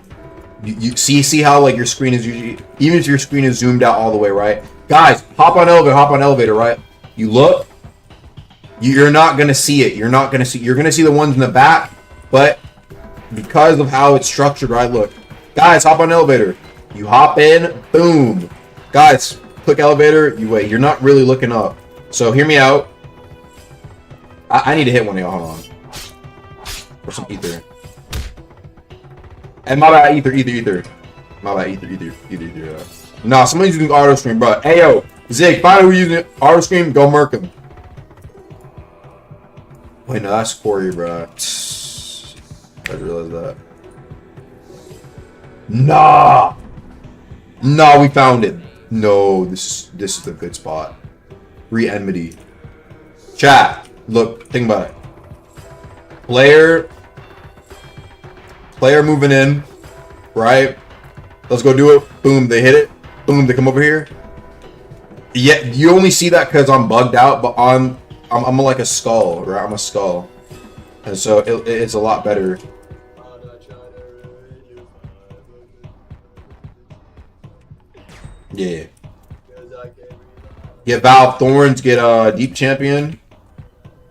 You see how like your screen is usually, even if your screen is zoomed out all the way, right? Guys, hop on elevator, right? You look. You're not gonna see it. You're gonna see the ones in the back, but because of how it's structured, right? Look, guys, hop on elevator. You hop in, boom. Guys, click elevator, you wait. You're not really looking up. So hear me out. I need to hit one of y'all. Hold on. For some ether. And my bad, ether. My bad, ether. Nah, somebody's using auto stream, bro. Hey, yo. Zig, find out who's using auto stream, go murk him. Wait, no, that's Corey, bro. I realized that. Nah, we found it. No, this is a good spot. Re-enmity. Chat, look, think about it. Player moving in, right? Let's go do it. Boom, they hit it. Boom, they come over here. Yeah, you only see that because I'm bugged out, but I'm like a skull, right? I'm a skull, and so it's a lot better. Yeah. Get Valve Thorns, get Deep Champion.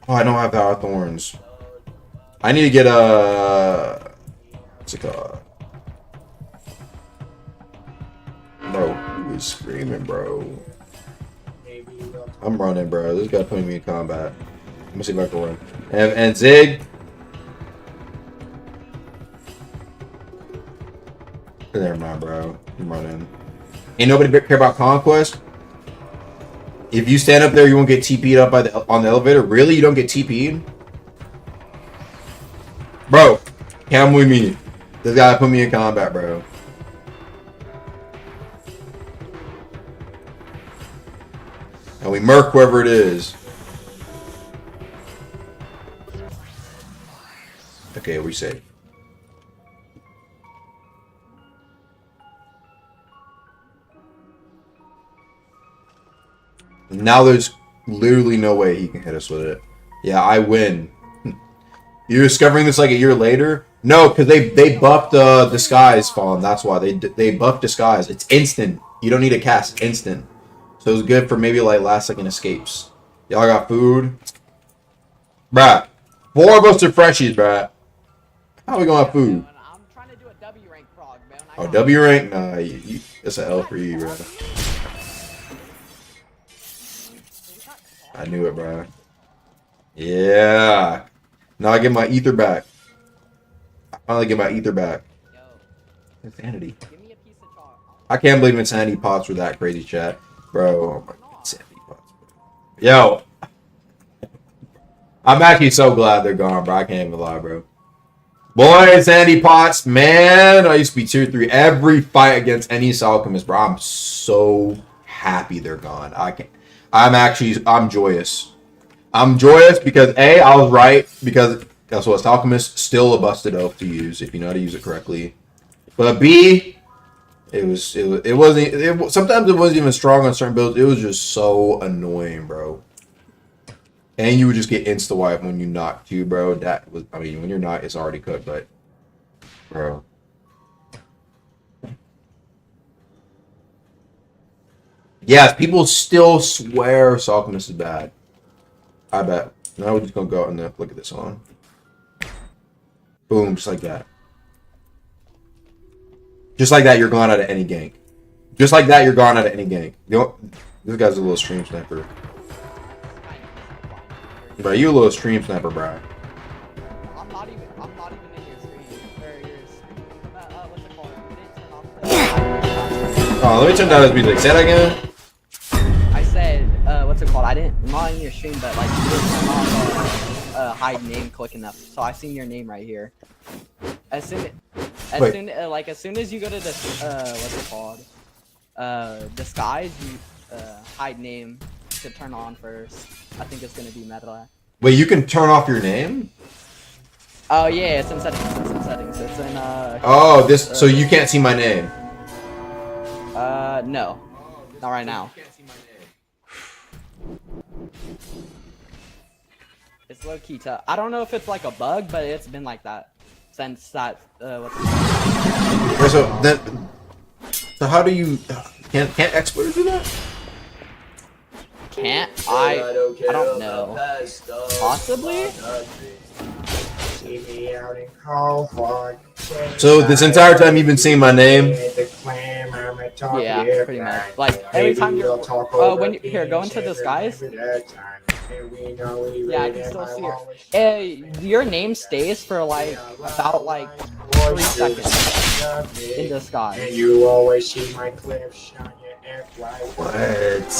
Oh, I don't have Valve Thorns. I need to get what's it called? Bro, who is screaming, bro? I'm running, bro. This guy putting me in combat. Let me see if I can run. And Zig. Never mind, bro. I'm running. Ain't nobody care about Conquest. If you stand up there, you won't get TP'd up on the elevator. Really? You don't get TP'd? Bro, come with me. This guy put me in combat, bro. And we murk whoever it is. Okay, we safe. Now there's literally no way he can hit us with it. Yeah, I win. You're discovering this like a year later? No, because they buffed Disguise, Fawn. That's why they buffed Disguise. It's instant. You don't need a cast. Instant. So it was good for maybe like last second escapes. Y'all got food? Bruh. 4 of us are freshies, bruh. How are we gonna have food? I'm trying to do a W rank frog, man. Oh, W rank? Nah, it's an L for you, bruh. I knew it, bruh. Yeah. Now I get my ether back. I finally get my ether back. Insanity. Give me a piece of chalk. I can't believe Insanity pots were that crazy, chat. Bro, oh my God. Insanity pots. Yo. I'm actually so glad they're gone, bro. I can't even lie, bro. Boy, Insanity pots, man. I used to be tier 3 every fight against any Alchemist, bro. I'm so happy they're gone. I'm joyous. I'm joyous because A, I was right, because guess what? Alchemist still a busted oath to use if you know how to use it correctly. But B, sometimes it wasn't even strong on certain builds. It was just so annoying, bro. And you would just get insta wipe when you knocked you, bro. That was, I mean, when you're not, it's already cooked, but bro. Yes, people still swear Alchemist is bad. I bet. Now we're just gonna go out and look at this one. Boom, just like that. Just like that, you're gone out of any gank. Just like that, you're gone out of any gank. This guy's a little stream sniper. Bro, you a little stream sniper, bro. I'm not even in your screen. Or your what's it called? You didn't turn off Oh, let me turn down this music. Say that again. I said, what's it called? I'm not in your stream, but like you didn't turn off hide name clicking up. So I seen your name right here. As soon as you go to this what's it called? Disguise, you hide name to turn on first. I think it's gonna be meta. Wait, you can turn off your name? Oh yeah, it's in settings. It's in oh, this. So you can't see my name. No, not right now. It's low key tough. I don't know if it's like a bug, but it's been like that since that. Wait, so how do you? Can't experts do that? Can't I don't know. Possibly. So this entire time you've been saying my name. Yeah, pretty much. Like every time you're when you here go into disguise. Yeah, I can still see it. Your name stays for like about like 3 seconds in disguise. And you always see my clips on your What?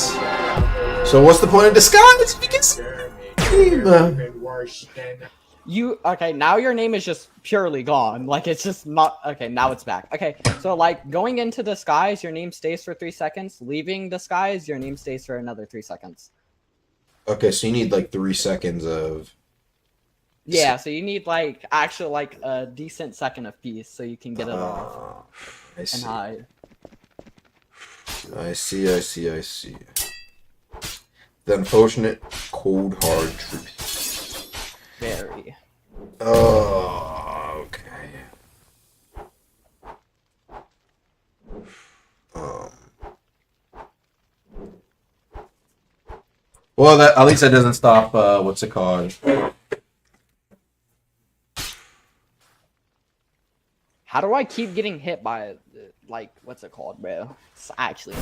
So what's the point of disguise? You okay? Now your name is just purely gone. Like it's just not okay. Now it's back. Okay, so like going into disguise, your name stays for 3 seconds. Leaving disguise, your name stays for another 3 seconds. Okay, so you need like 3 seconds of. Yeah, so you need like actually like a decent second of peace so you can get it off and hide. I see. The unfortunate cold hard truth. Very. Oh, okay. Well, at least that doesn't stop. What's it called? How do I keep getting hit by like what's it called, bro? It's actually.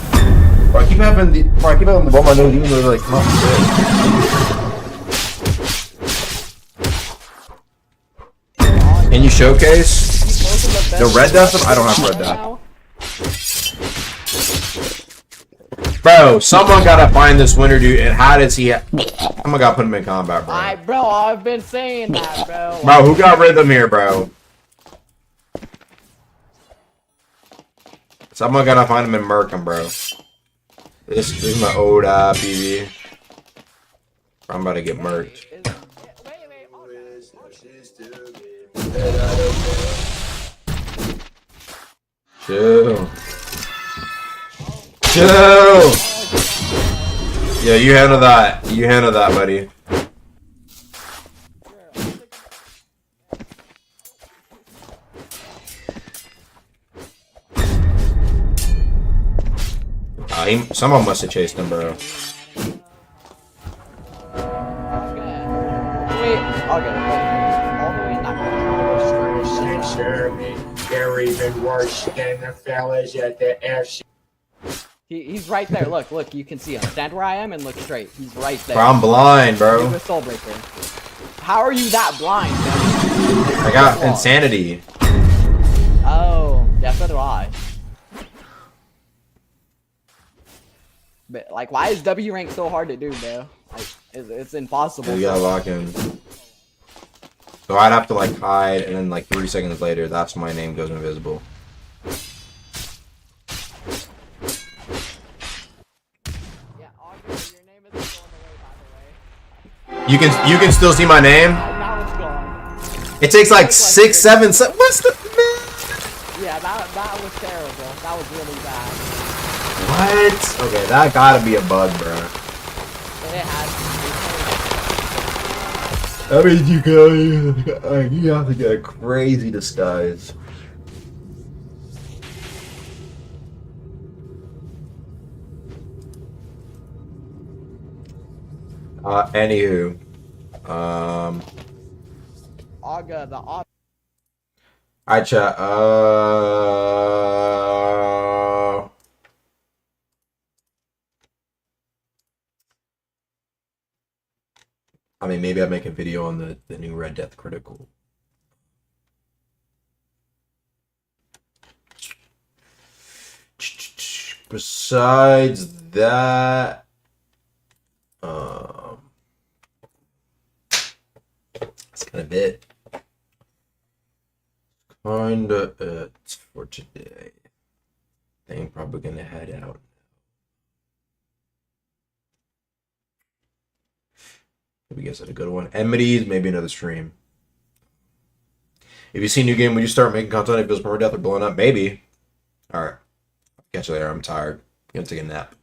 Bro, I keep having the ball on my nose, even though they're like, come on, shit. Can you showcase the red dust? I don't have red dust. Bro, someone gotta find this winner, dude. And how does he? Someone gotta put him in combat, bro. Bro, I've been saying that, bro. Bro, who got rhythm here, bro? Someone gotta find him and murk him, bro. This is my old PV. I'm about to get murked. Chill. Chill. Yeah, you handle that. You handle that, buddy. Someone must have chased him, bro. They're even worse than the fellas at the FC. He's right there. Look, you can see him. Stand where I am and look straight. He's right there. Bro, I'm blind, bro. He's a soul breaker. How are you that blind, man? I got insanity. Oh, yeah, so do I. But like, why is W rank so hard to do, bro? Like, it's impossible. You gotta lock in. So I'd have to like hide, and then like 3 seconds later, that's when my name goes invisible. Yeah, August, your name isn't going away, by the way. You can still see my name. Now it's gone. It takes like 6, 7 seconds. What's the man? Yeah, that was terrible. That was really bad. What? Okay, that gotta be a bug, bro. It has I mean, you have to get a crazy disguise. Anywho, Aga, the Aga. I chat. I mean, maybe I'll make a video on the new Red Death Critical. Besides that, that's kind of it. Kinda it for today. I think I'm probably gonna head out. Hope you guys had a good one. Enmities, maybe another stream. If you see new game, would you start making content if it feels more death or blowing up? Maybe. Alright. Catch you later. I'm tired. I'm gonna take a nap.